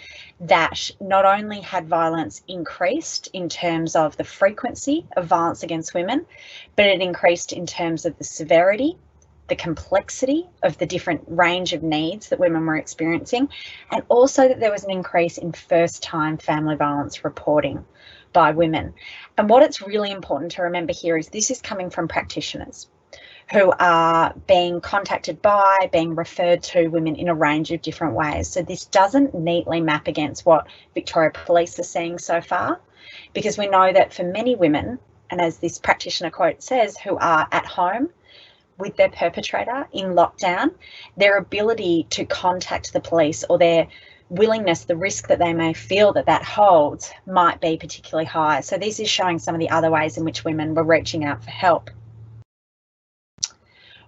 Speaker 14: that not only had violence increased in terms of the frequency of violence against women, but it increased in terms of the severity the complexity of the different range of needs that women were experiencing, and also that there was an increase in first-time family violence reporting by women. And what it's really important to remember here is this is coming from practitioners who are being contacted by, being referred to women in a range of different ways. So this doesn't neatly map against what Victoria Police are seeing so far, because we know that for many women, and as this practitioner quote says, who are at home with their perpetrator in lockdown, their ability to contact the police or their willingness, the risk that they may feel that that holds might be particularly high. So this is showing some of the other ways in which women were reaching out for help.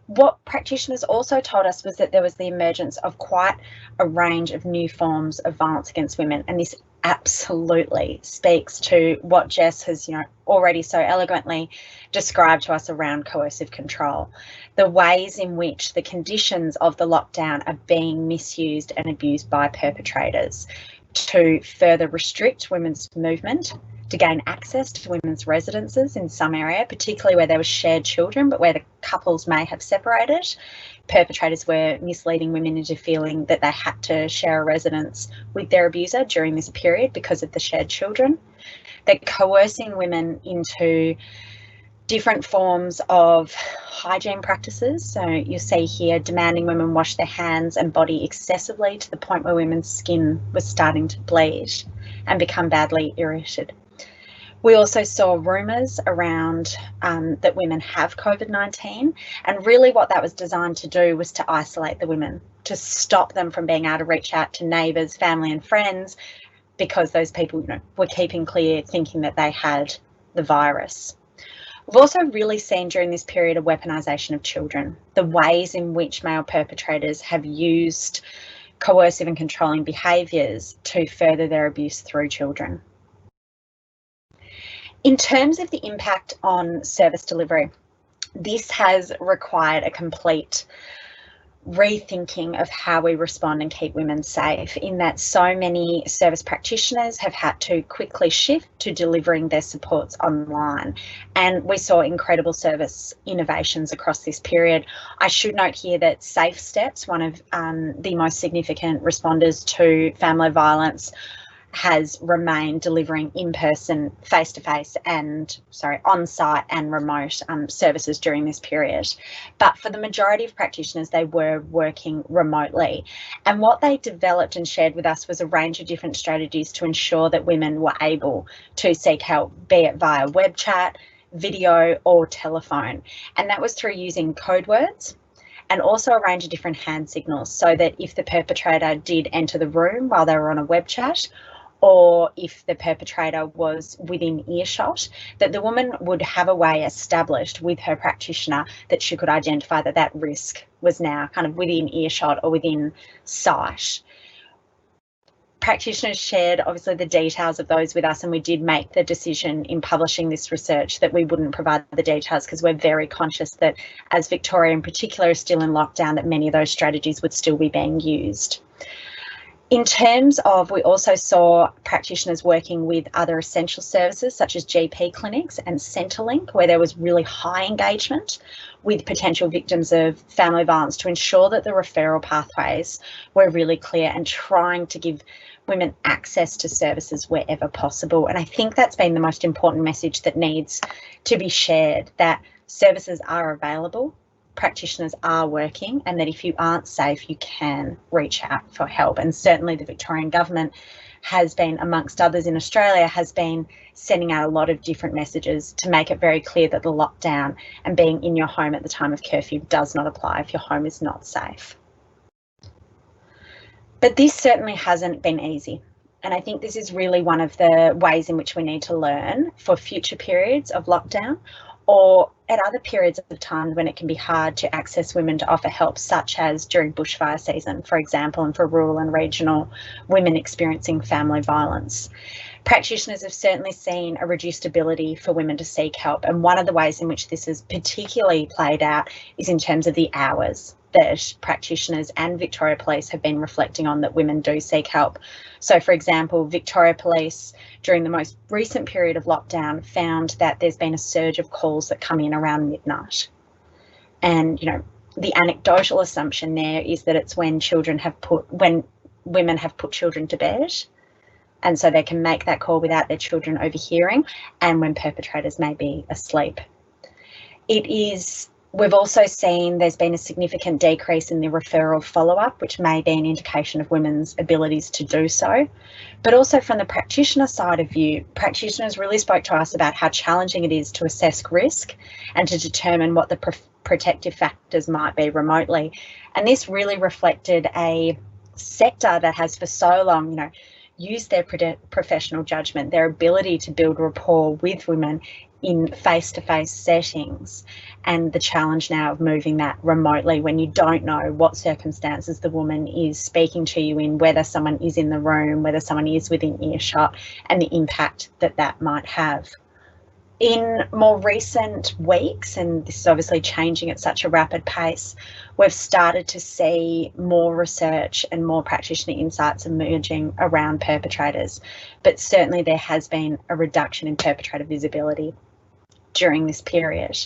Speaker 14: What practitioners also told us was that there was the emergence of quite a range of new forms of violence against women, and this absolutely speaks to what Jess has, already so eloquently described to us around coercive control. The ways in which the conditions of the lockdown are being misused and abused by perpetrators to further restrict women's movement, to gain access to women's residences in some area, particularly where there were shared children, but where the couples may have separated. Perpetrators were misleading women into feeling that they had to share a residence with their abuser during this period because of the shared children. They're coercing women into different forms of hygiene practices. So you see here demanding women wash their hands and body excessively to the point where women's skin was starting to bleed and become badly irritated. We also saw rumours around that women have COVID-19, and really what that was designed to do was to isolate the women, to stop them from being able to reach out to neighbours, family and friends, because those people were keeping clear, thinking that they had the virus. We've also really seen during this period a weaponisation of children, the ways in which male perpetrators have used coercive and controlling behaviours to further their abuse through children. In terms of the impact on service delivery, this has required a complete rethinking of how we respond and keep women safe, in that so many service practitioners have had to quickly shift to delivering their supports online. And we saw incredible service innovations across this period. I should note here that Safe Steps, one of the most significant responders to family violence, has remained delivering in-person, face-to-face and, on-site and remote services during this period. But for the majority of practitioners, they were working remotely. And what they developed and shared with us was a range of different strategies to ensure that women were able to seek help, be it via web chat, video or telephone. And that was through using code words and also a range of different hand signals, so that if the perpetrator did enter the room while they were on a web chat, or if the perpetrator was within earshot, that the woman would have a way established with her practitioner that she could identify that that risk was now kind of within earshot or within sight. Practitioners shared obviously the details of those with us, and we did make the decision in publishing this research that we wouldn't provide the details, because we're very conscious that as Victoria in particular is still in lockdown, that many of those strategies would still be being used. In terms of, we also saw practitioners working with other essential services such as GP clinics and Centrelink, where there was really high engagement with potential victims of family violence to ensure that the referral pathways were really clear and trying to give women access to services wherever possible. And I think that's been the most important message that needs to be shared, that services are available, practitioners are working, and that if you aren't safe, you can reach out for help. And certainly the Victorian government has been, amongst others in Australia, has been sending out a lot of different messages to make it very clear that the lockdown and being in your home at the time of curfew does not apply if your home is not safe. But this certainly hasn't been easy. And I think this is really one of the ways in which we need to learn for future periods of lockdown, or at other periods of time when it can be hard to access women to offer help, such as during bushfire season, for example, and for rural and regional women experiencing family violence. Practitioners have certainly seen a reduced ability for women to seek help, and one of the ways in which this has particularly played out is in terms of the hours that practitioners and Victoria Police have been reflecting on that women do seek help. So, for example, Victoria Police, during the most recent period of lockdown, found that there's been a surge of calls that come in around midnight. And, the anecdotal assumption there is that it's when women have put children to bed, and so they can make that call without their children overhearing, and when perpetrators may be asleep. We've also seen there's been a significant decrease in the referral follow-up, which may be an indication of women's abilities to do so. But also from the practitioner side of view, practitioners really spoke to us about how challenging it is to assess risk and to determine what the protective factors might be remotely. And this really reflected a sector that has for so long, used their professional judgment, their ability to build rapport with women in face-to-face settings, and the challenge now of moving that remotely when you don't know what circumstances the woman is speaking to you in, whether someone is in the room, whether someone is within earshot, and the impact that that might have. In more recent weeks, and this is obviously changing at such a rapid pace, we've started to see more research and more practitioner insights emerging around perpetrators, but certainly there has been a reduction in perpetrator visibility during this period.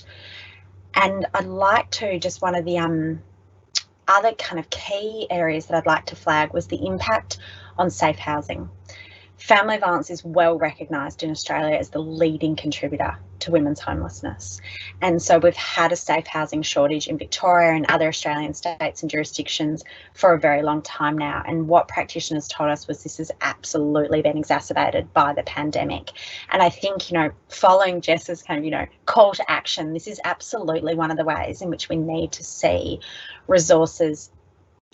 Speaker 14: And I'd like to, just one of the other kind of key areas that I'd like to flag was the impact on safe housing. Family violence is well recognised in Australia as the leading contributor to women's homelessness. And so we've had a safe housing shortage in Victoria and other Australian states and jurisdictions for a very long time now. And what practitioners told us was this has absolutely been exacerbated by the pandemic. And I think, following Jess's kind of, call to action, this is absolutely one of the ways in which we need to see resources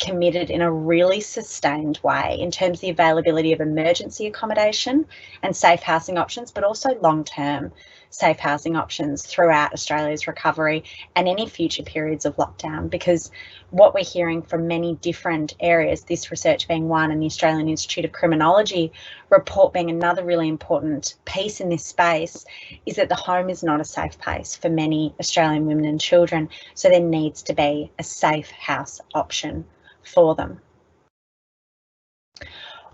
Speaker 14: committed in a really sustained way in terms of the availability of emergency accommodation and safe housing options, but also long-term safe housing options throughout Australia's recovery and any future periods of lockdown. Because what we're hearing from many different areas, this research being one and the Australian Institute of Criminology report being another really important piece in this space, is that the home is not a safe place for many Australian women and children. So there needs to be a safe house option for them.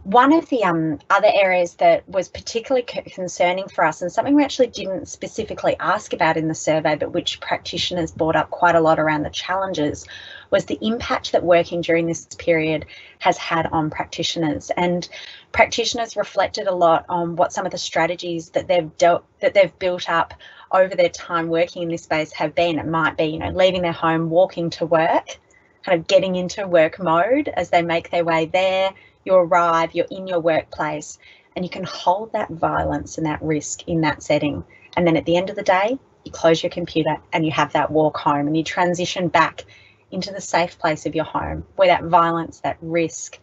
Speaker 14: One of the other areas that was particularly concerning for us, and something we actually didn't specifically ask about in the survey, but which practitioners brought up quite a lot around the challenges, was the impact that working during this period has had on practitioners. And practitioners reflected a lot on what some of the strategies that they've built up over their time working in this space have been. It might be, leaving their home, walking to work, kind of getting into work mode as they make their way there. You arrive, you're in your workplace, and you can hold that violence and that risk in that setting. And then at the end of the day, you close your computer and you have that walk home and you transition back into the safe place of your home where that violence, that risk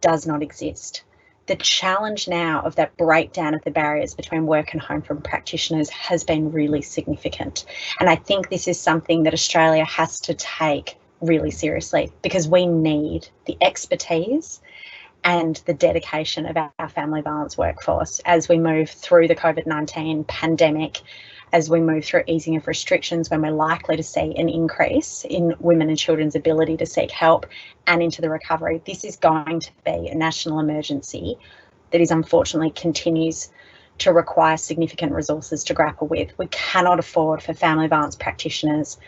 Speaker 14: does not exist. The challenge now of that breakdown of the barriers between work and home from practitioners has been really significant. And I think this is something that Australia has to take really seriously, because we need the expertise and the dedication of our family violence workforce as we move through the COVID-19 pandemic, as we move through easing of restrictions, when we're likely to see an increase in women and children's ability to seek help, and into the recovery. This is going to be a national emergency that is unfortunately continues to require significant resources to grapple with. We cannot afford for family violence practitioners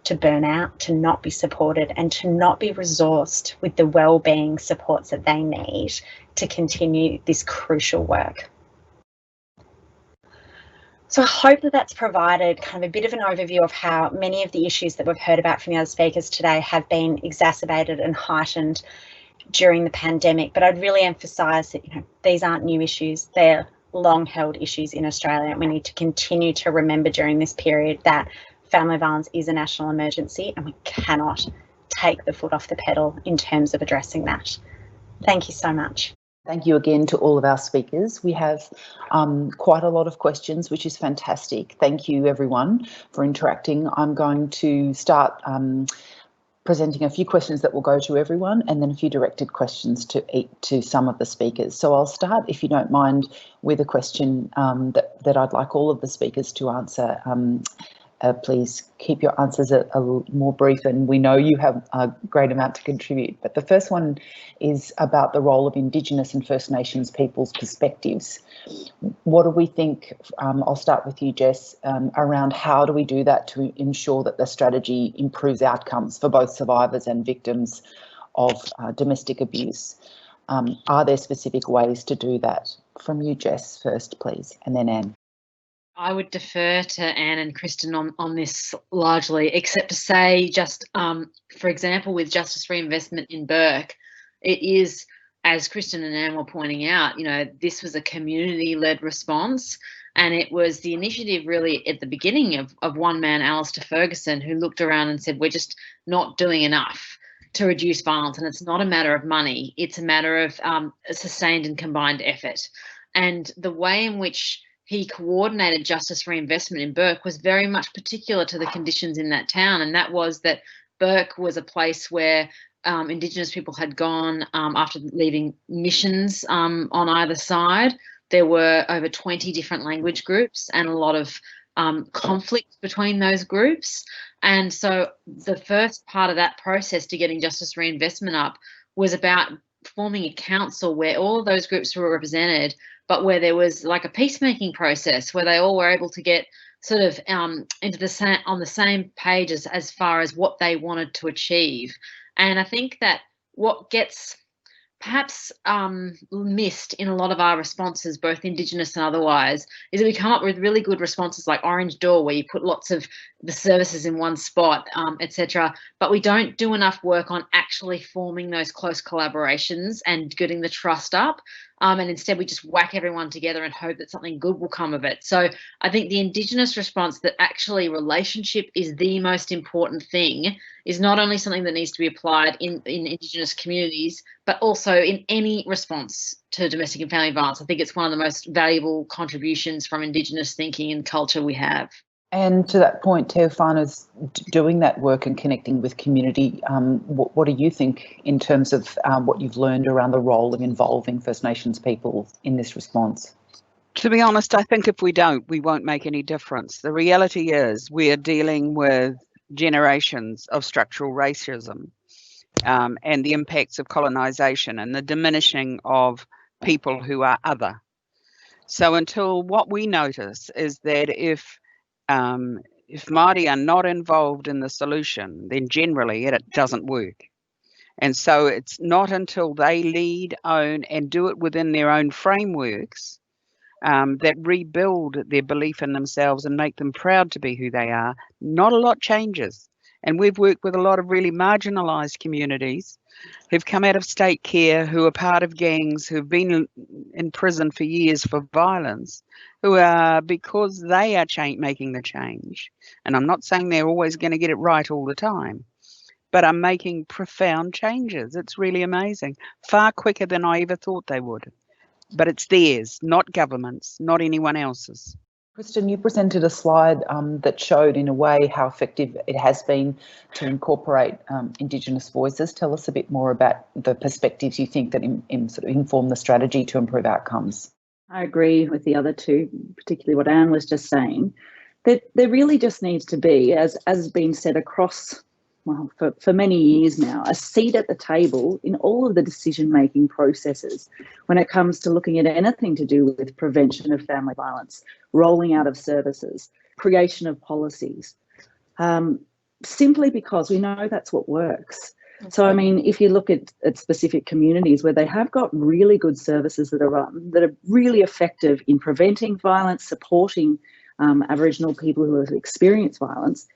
Speaker 14: to burn out, to not be supported, and to not be resourced with the wellbeing supports that they need to continue this crucial work. So I hope that that's provided kind of a bit of an overview of how many of the issues that we've heard about from the other speakers today have been exacerbated and heightened during the pandemic. But I'd really emphasise that these aren't new issues, they're long-held issues in Australia, and we need to continue to remember during this period that family violence is a national emergency and we cannot take the foot off the pedal in terms of addressing that. Thank you so much.
Speaker 1: Thank you again to all of our speakers. We have quite a lot of questions, which is fantastic. Thank you everyone for interacting. I'm going to start presenting a few questions that will go to everyone, and then a few directed questions to some of the speakers. So I'll start, if you don't mind, with a question that I'd like all of the speakers to answer please keep your answers a more brief, and we know you have a great amount to contribute. But the first one is about the role of Indigenous and First Nations people's perspectives. What do we think, I'll start with you, Jess, around how do we do that to ensure that the strategy improves outcomes for both survivors and victims of domestic abuse? Are there specific ways to do that? From you, Jess, first, please, and then Anne.
Speaker 2: I would defer to Anne and Kristen on this largely, except to say just, for example, with justice reinvestment in Burke, it is, as Kristen and Anne were pointing out, this was a community-led response, and it was the initiative really at the beginning of one man, Alistair Ferguson, who looked around and said, we're just not doing enough to reduce violence, and it's not a matter of money, it's a matter of a sustained and combined effort. And the way in which he coordinated justice reinvestment in Burke was very much particular to the conditions in that town, and that was that Burke was a place where Indigenous people had gone after leaving missions on either side. There were over 20 different language groups and a lot of conflict between those groups. And so the first part of that process to getting justice reinvestment up was about forming a council where all of those groups were represented, but where there was like a peacemaking process where they all were able to get sort of into on the same page as far as what they wanted to achieve. And I think that what gets perhaps missed in a lot of our responses, both Indigenous and otherwise, is that we come up with really good responses like Orange Door, where you put lots of the services in one spot, etc. But we don't do enough work on actually forming those close collaborations and getting the trust up. And instead we just whack everyone together and hope that something good will come of it. So I think the Indigenous response that actually relationship is the most important thing is not only something that needs to be applied in Indigenous communities, but also in any response to domestic and family violence. I think it's one of the most valuable contributions from Indigenous thinking and culture we have.
Speaker 1: And to that point, Te Whānau's doing that work and connecting with community, what do you think in terms of what you've learned around the role of involving First Nations people in this response?
Speaker 12: To be honest, I think if we don't, we won't make any difference. The reality is we are dealing with generations of structural racism and the impacts of colonisation and the diminishing of people who are other. So until what we notice is that if Māori are not involved in the solution, then generally it doesn't work. And so it's not until they lead, own and do it within their own frameworks that rebuild their belief in themselves and make them proud to be who they are, not a lot changes. And we've worked with a lot of really marginalised communities who've come out of state care, who are part of gangs, who've been in prison for years for violence, who are, because they are making the change. And I'm not saying they're always going to get it right all the time, but are making profound changes. It's really amazing, far quicker than I ever thought they would. But it's theirs, not government's, not anyone else's.
Speaker 1: Kristen, you presented a slide that showed in a way how effective it has been to incorporate Indigenous voices. Tell us a bit more about the perspectives you think that sort of inform the strategy to improve outcomes.
Speaker 13: I agree with the other two, particularly what Anne was just saying, that there really just needs to be, as has been said across, well, for many years now, a seat at the table in all of the decision-making processes when it comes to looking at anything to do with prevention of family violence, rolling out of services, creation of policies, simply because we know that's what works. So, I mean, if you look at specific communities where they have got really good services that are run, that are really effective in preventing violence, supporting Aboriginal people who have experienced violence,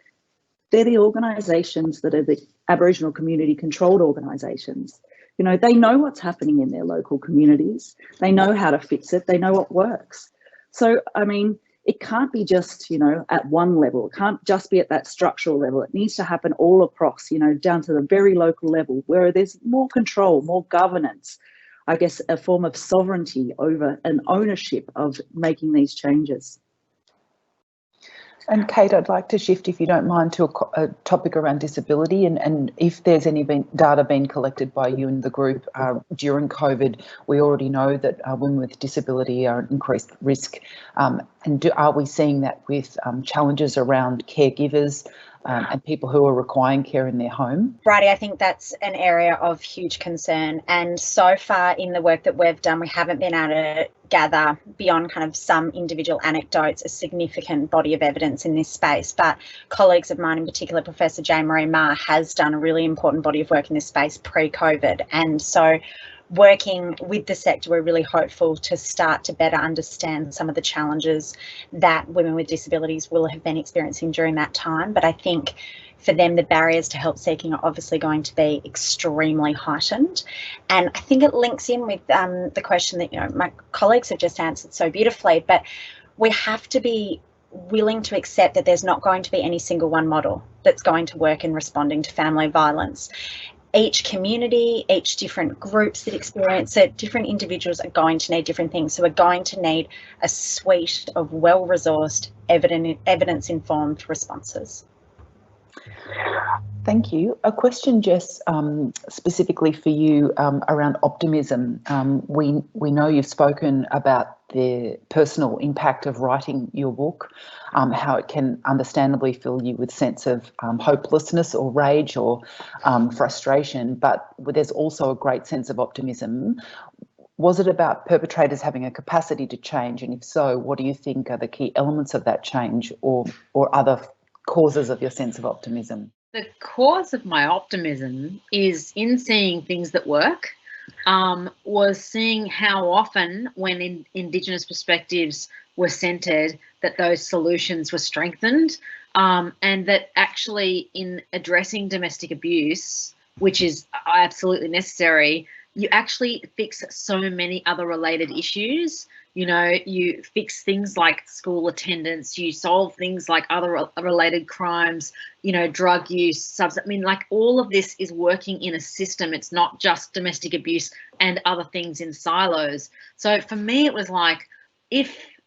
Speaker 13: they're the organisations that are the Aboriginal community controlled organisations. You know, they know what's happening in their local communities. They know how to fix it. They know what works. So, I mean, it can't be just, you know, at one level. It can't just be at that structural level. It needs to happen all across, you know, down to the very local level where there's more control, more governance, I guess a form of sovereignty over an ownership of making these changes.
Speaker 1: And Kate, I'd like to shift, if you don't mind, to a topic around disability, and if there's any data being collected by you and the group during COVID. We already know that women with disability are at increased risk, and are we seeing that with challenges around caregivers and people who are requiring care in their home?
Speaker 14: Righty, I think that's an area of huge concern, and so far in the work that we've done, we haven't been able to gather, beyond kind of some individual anecdotes, a significant body of evidence in this space. But colleagues of mine, in particular Professor Jane Marie Marr, has done a really important body of work in this space pre-COVID, and so working with the sector, we're really hopeful to start to better understand some of the challenges that women with disabilities will have been experiencing during that time. But I think for them, the barriers to help seeking are obviously going to be extremely heightened. And I think it links in with the question that, my colleagues have just answered so beautifully, but we have to be willing to accept that there's not going to be any single one model that's going to work in responding to family violence. Each community, each different groups that experience it, different individuals are going to need different things. So we're going to need a suite of well-resourced, evidence-informed responses.
Speaker 1: Thank you. A question, Jess, specifically for you around optimism. We know you've spoken about the personal impact of writing your book, how it can understandably fill you with sense of hopelessness or rage or frustration, but there's also a great sense of optimism. Was it about perpetrators having a capacity to change? And if so, what do you think are the key elements of that change or other causes of your sense of optimism?
Speaker 2: The cause of my optimism is in seeing things that work, was seeing how often when Indigenous perspectives were centred, that those solutions were strengthened, and that actually in addressing domestic abuse, which is absolutely necessary, you actually fix so many other related issues. You fix things like school attendance, you solve things like other related crimes, drug use, all of this is working in a system. It's not just domestic abuse and other things in silos. So for me, it was like,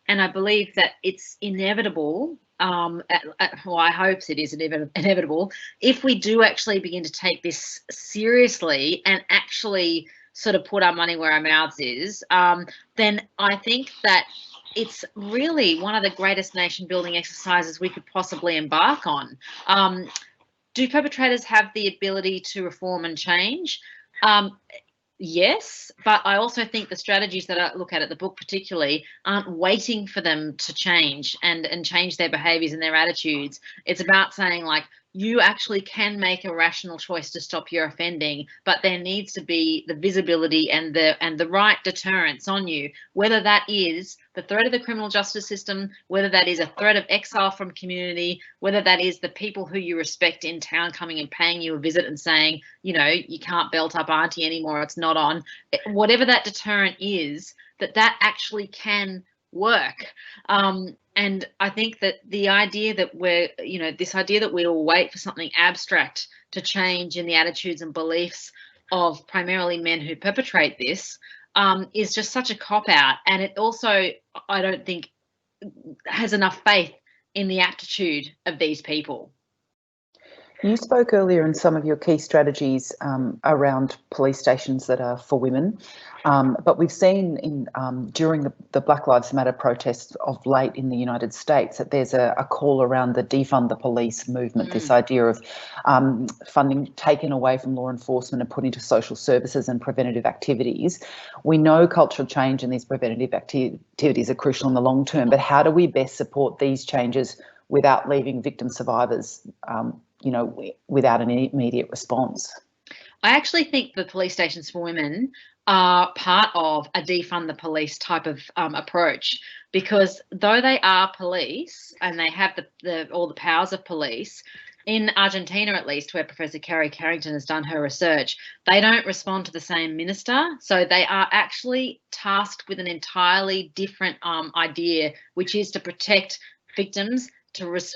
Speaker 2: and I believe that it's inevitable, I hope it is inevitable, if we do actually begin to take this seriously and actually sort of put our money where our mouths is, then I think that it's really one of the greatest nation building exercises we could possibly embark on. Do perpetrators have the ability to reform and change? Yes, but I also think the strategies that I look at the book particularly aren't waiting for them to change and change their behaviours and their attitudes. It's about saying, like, you actually can make a rational choice to stop your offending, but there needs to be the visibility and the right deterrence on you, whether that is the threat of the criminal justice system, whether that is a threat of exile from community, whether that is the people who you respect in town coming and paying you a visit and saying, you can't belt up auntie anymore, it's not on. Whatever that deterrent is, that actually can work. And I think that the idea that we'll wait for something abstract to change in the attitudes and beliefs of primarily men who perpetrate this is just such a cop-out. And it also, I don't think, has enough faith in the aptitude of these people.
Speaker 1: You spoke earlier in some of your key strategies around police stations that are for women, but we've seen during the Black Lives Matter protests of late in the United States that there's a call around the defund the police movement, this idea of funding taken away from law enforcement and put into social services and preventative activities. We know cultural change and these preventative activities are crucial in the long term, but how do we best support these changes without leaving victim survivors without an immediate response?
Speaker 2: I actually think the police stations for women are part of a defund the police type of approach, because though they are police and they have all the powers of police, in Argentina at least, where Professor Kerry Carrington has done her research, they don't respond to the same minister. So they are actually tasked with an entirely different idea, which is to protect victims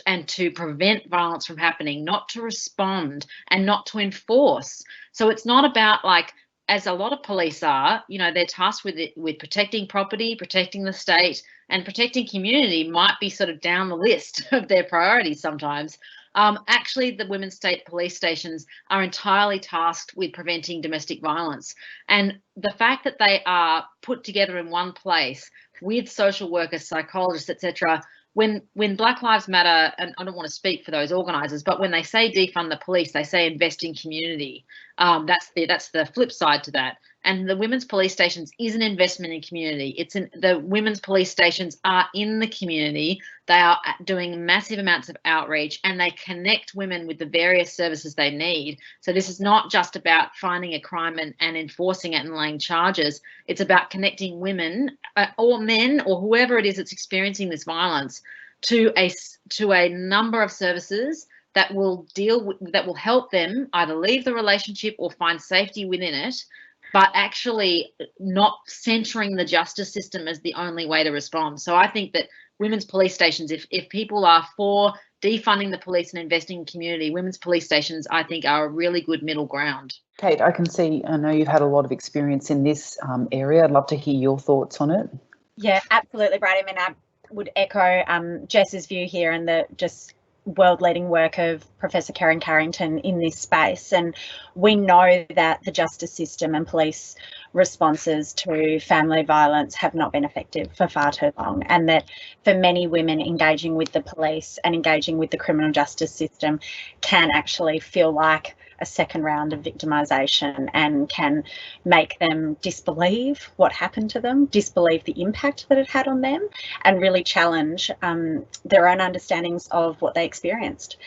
Speaker 2: and to prevent violence from happening, not to respond and not to enforce. So it's not about, like, as a lot of police are, they're tasked with protecting property, protecting the state, and protecting community might be sort of down the list of their priorities sometimes. Actually, the women's state police stations are entirely tasked with preventing domestic violence. And the fact that they are put together in one place with social workers, psychologists, etc., when Black Lives Matter, and I don't want to speak for those organisers, but when they say defund the police, they say invest in community. That's the flip side to that. And the women's police stations is an investment in community. The women's police stations are in the community. They are doing massive amounts of outreach, and they connect women with the various services they need. So this is not just about finding a crime and enforcing it and laying charges. It's about connecting women or men or whoever it is that's experiencing this violence to a number of services that will help them either leave the relationship or find safety within it, but actually not centering the justice system as the only way to respond. So I think that women's police stations, if people are for defunding the police and investing in community, women's police stations, I think, are a really good middle ground.
Speaker 1: Kate, I know you've had a lot of experience in this area. I'd love to hear your thoughts on it.
Speaker 14: Yeah, absolutely right. I mean, I would echo Jess's view here and the just world-leading work of Professor Karen Carrington in this space. And we know that the justice system and police responses to family violence have not been effective for far too long, and that for many women, engaging with the police and engaging with the criminal justice system can actually feel like a second round of victimisation and can make them disbelieve what happened to them, disbelieve the impact that it had on them, and really challenge their own understandings of what they experienced.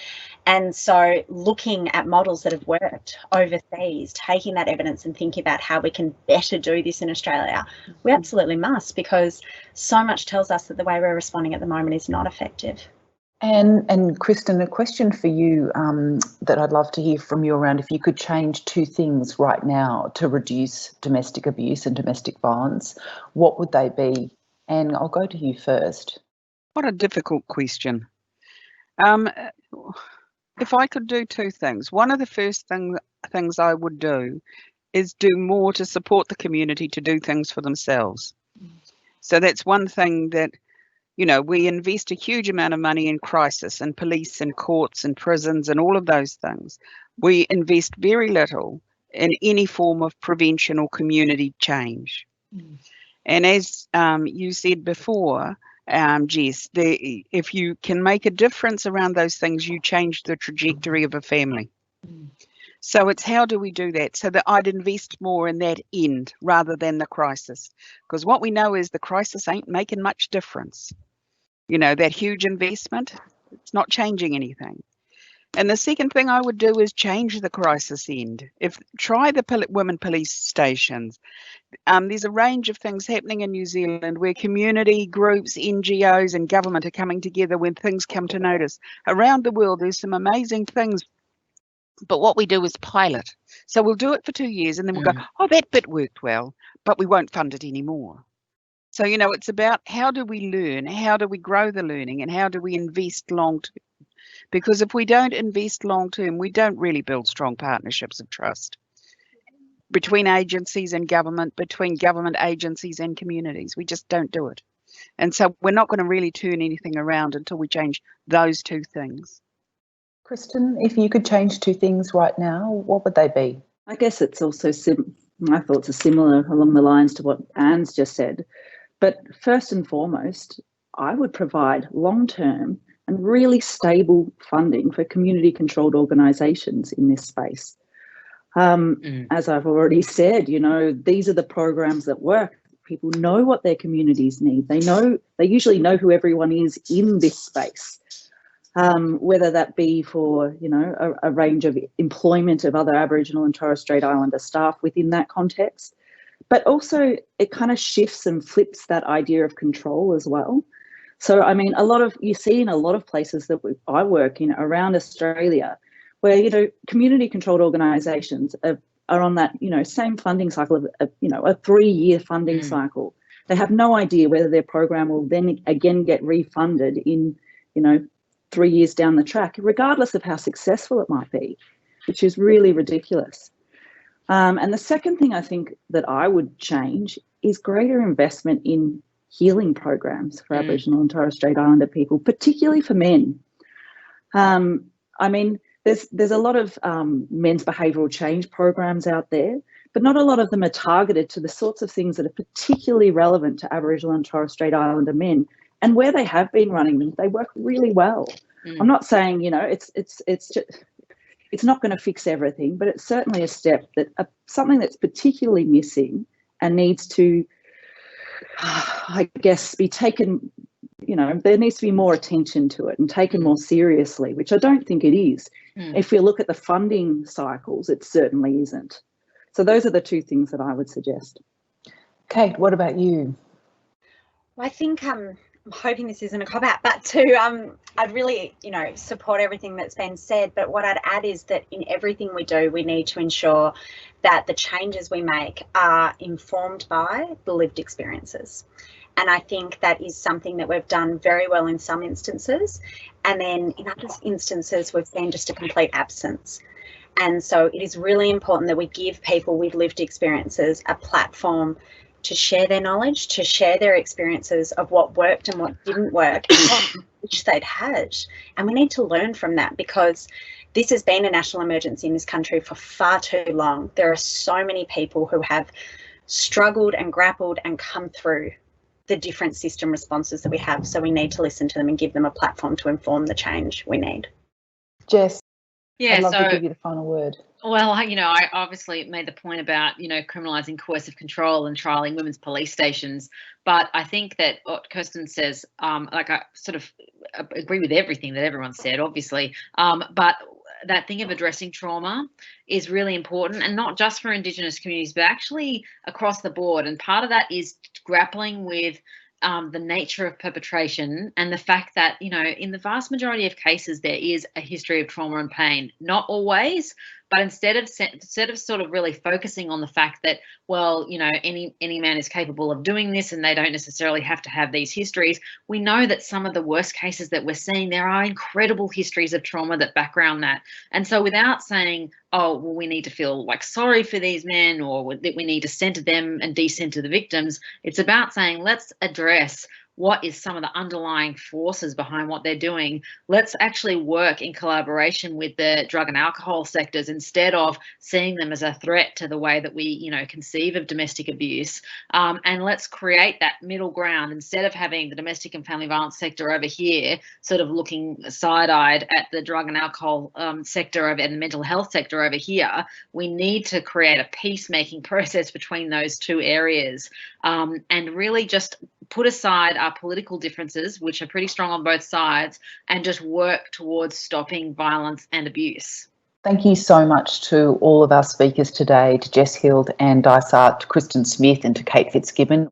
Speaker 14: And so looking at models that have worked overseas, taking that evidence and thinking about how we can better do this in Australia, we absolutely must, because so much tells us that the way we're responding at the moment is not effective.
Speaker 1: And Kristen, a question for you that I'd love to hear from you around if you could change two things right now to reduce domestic abuse and domestic violence, what would they be? And I'll go to you first.
Speaker 12: What a difficult question. If I could do two things, one of the first things I would do is do more to support the community to do things for themselves. So that's one thing that, we invest a huge amount of money in crisis and police and courts and prisons and all of those things. We invest very little in any form of prevention or community change. And as you said before, Jess, if you can make a difference around those things, you change the trajectory of a family. So it's how do we do that? So that I'd invest more in that end rather than the crisis. Because what we know is the crisis ain't making much difference. That huge investment, it's not changing anything. And the second thing I would do is change the crisis end. Try the women police stations. There's a range of things happening in New Zealand where community groups, NGOs and government are coming together when things come to notice. Around the world, there's some amazing things. But what we do is pilot. So we'll do it for 2 years and then we'll go, oh, that bit worked well, but we won't fund it anymore. So, it's about how do we learn, how do we grow the learning, and how do we invest long term? Because if we don't invest long term, we don't really build strong partnerships of trust between agencies and government, between government agencies and communities. We just don't do it. And so we're not going to really turn anything around until we change those two things.
Speaker 1: Kristen, if you could change two things right now, what would they be?
Speaker 13: I guess it's also my thoughts are similar along the lines to what Anne's just said. But first and foremost, I would provide long-term and really stable funding for community-controlled organisations in this space. As I've already said, these are the programs that work. People know what their communities need. They usually know who everyone is in this space, whether that be for, a range of employment of other Aboriginal and Torres Strait Islander staff within that context. But also it kind of shifts and flips that idea of control as well. So, I mean, you see in a lot of places that I work in around Australia where, community controlled organisations are on that, same funding cycle of, a 3-year funding cycle. They have no idea whether their program will then again get refunded in, 3 years down the track, regardless of how successful it might be, which is really ridiculous. And the second thing I think that I would change is greater investment in healing programs for Aboriginal and Torres Strait Islander people, particularly for men. I mean, there's a lot of men's behavioural change programs out there, but not a lot of them are targeted to the sorts of things that are particularly relevant to Aboriginal and Torres Strait Islander men. And where they have been running them, they work really well. I'm not saying, you know, it's not going to fix everything, but it's certainly a step that something that's particularly missing and needs to, I guess, be taken. You know, there needs to be more attention to it and taken more seriously, which I don't think it is. If we look at the funding cycles, it certainly isn't. So those are the two things that I would suggest.
Speaker 1: Kate, what about you?
Speaker 14: Well, I think I'm hoping this isn't a cop-out, but I'd really, you know, support everything that's been said. But what I'd add is that in everything we do, we need to ensure that the changes we make are informed by the lived experiences. And I think that is something that we've done very well in some instances. And then in other instances, we've seen just a complete absence. And so it is really important that we give people with lived experiences a platform to share their knowledge, to share their experiences of what worked and what didn't work, and what which they'd had. And we need to learn from that, because this has been a national emergency in this country for far too long. There are so many people who have struggled and grappled and come through the different system responses that we have. So we need to listen to them and give them a platform to inform the change we need.
Speaker 1: Jess,
Speaker 2: yeah,
Speaker 1: I'd love
Speaker 2: so,
Speaker 1: to give you the final word.
Speaker 2: Well, you know, I obviously made the point about, you know, criminalising coercive control and trialling women's police stations. But I think that what Kristen says, like I sort of agree with everything that everyone said, obviously. But that thing of addressing trauma is really important, and not just for Indigenous communities, but actually across the board. And part of that is grappling with the nature of perpetration and the fact that, you know, in the vast majority of cases, there is a history of trauma and pain. Not always, but instead of sort of really focusing on the fact that, well, you know, any man is capable of doing this and they don't necessarily have to have these histories, we know that some of the worst cases that we're seeing, there are incredible histories of trauma that background that. And so without saying, oh, well, we need to feel like sorry for these men, or that we need to center them and decenter the victims, it's about saying, let's address what is some of the underlying forces behind what they're doing. Let's actually work in collaboration with the drug and alcohol sectors instead of seeing them as a threat to the way that we, you know, conceive of domestic abuse. And let's create that middle ground. Instead of having the domestic and family violence sector over here, sort of looking side-eyed at the drug and alcohol sector over, and the mental health sector over here, we need to create a peacemaking process between those two areas, and really just put aside our political differences, which are pretty strong on both sides, and just work towards stopping violence and abuse.
Speaker 1: Thank you so much to all of our speakers today, to Jess Hild and Dysart, to Kristen Smith and to Kate Fitzgibbon.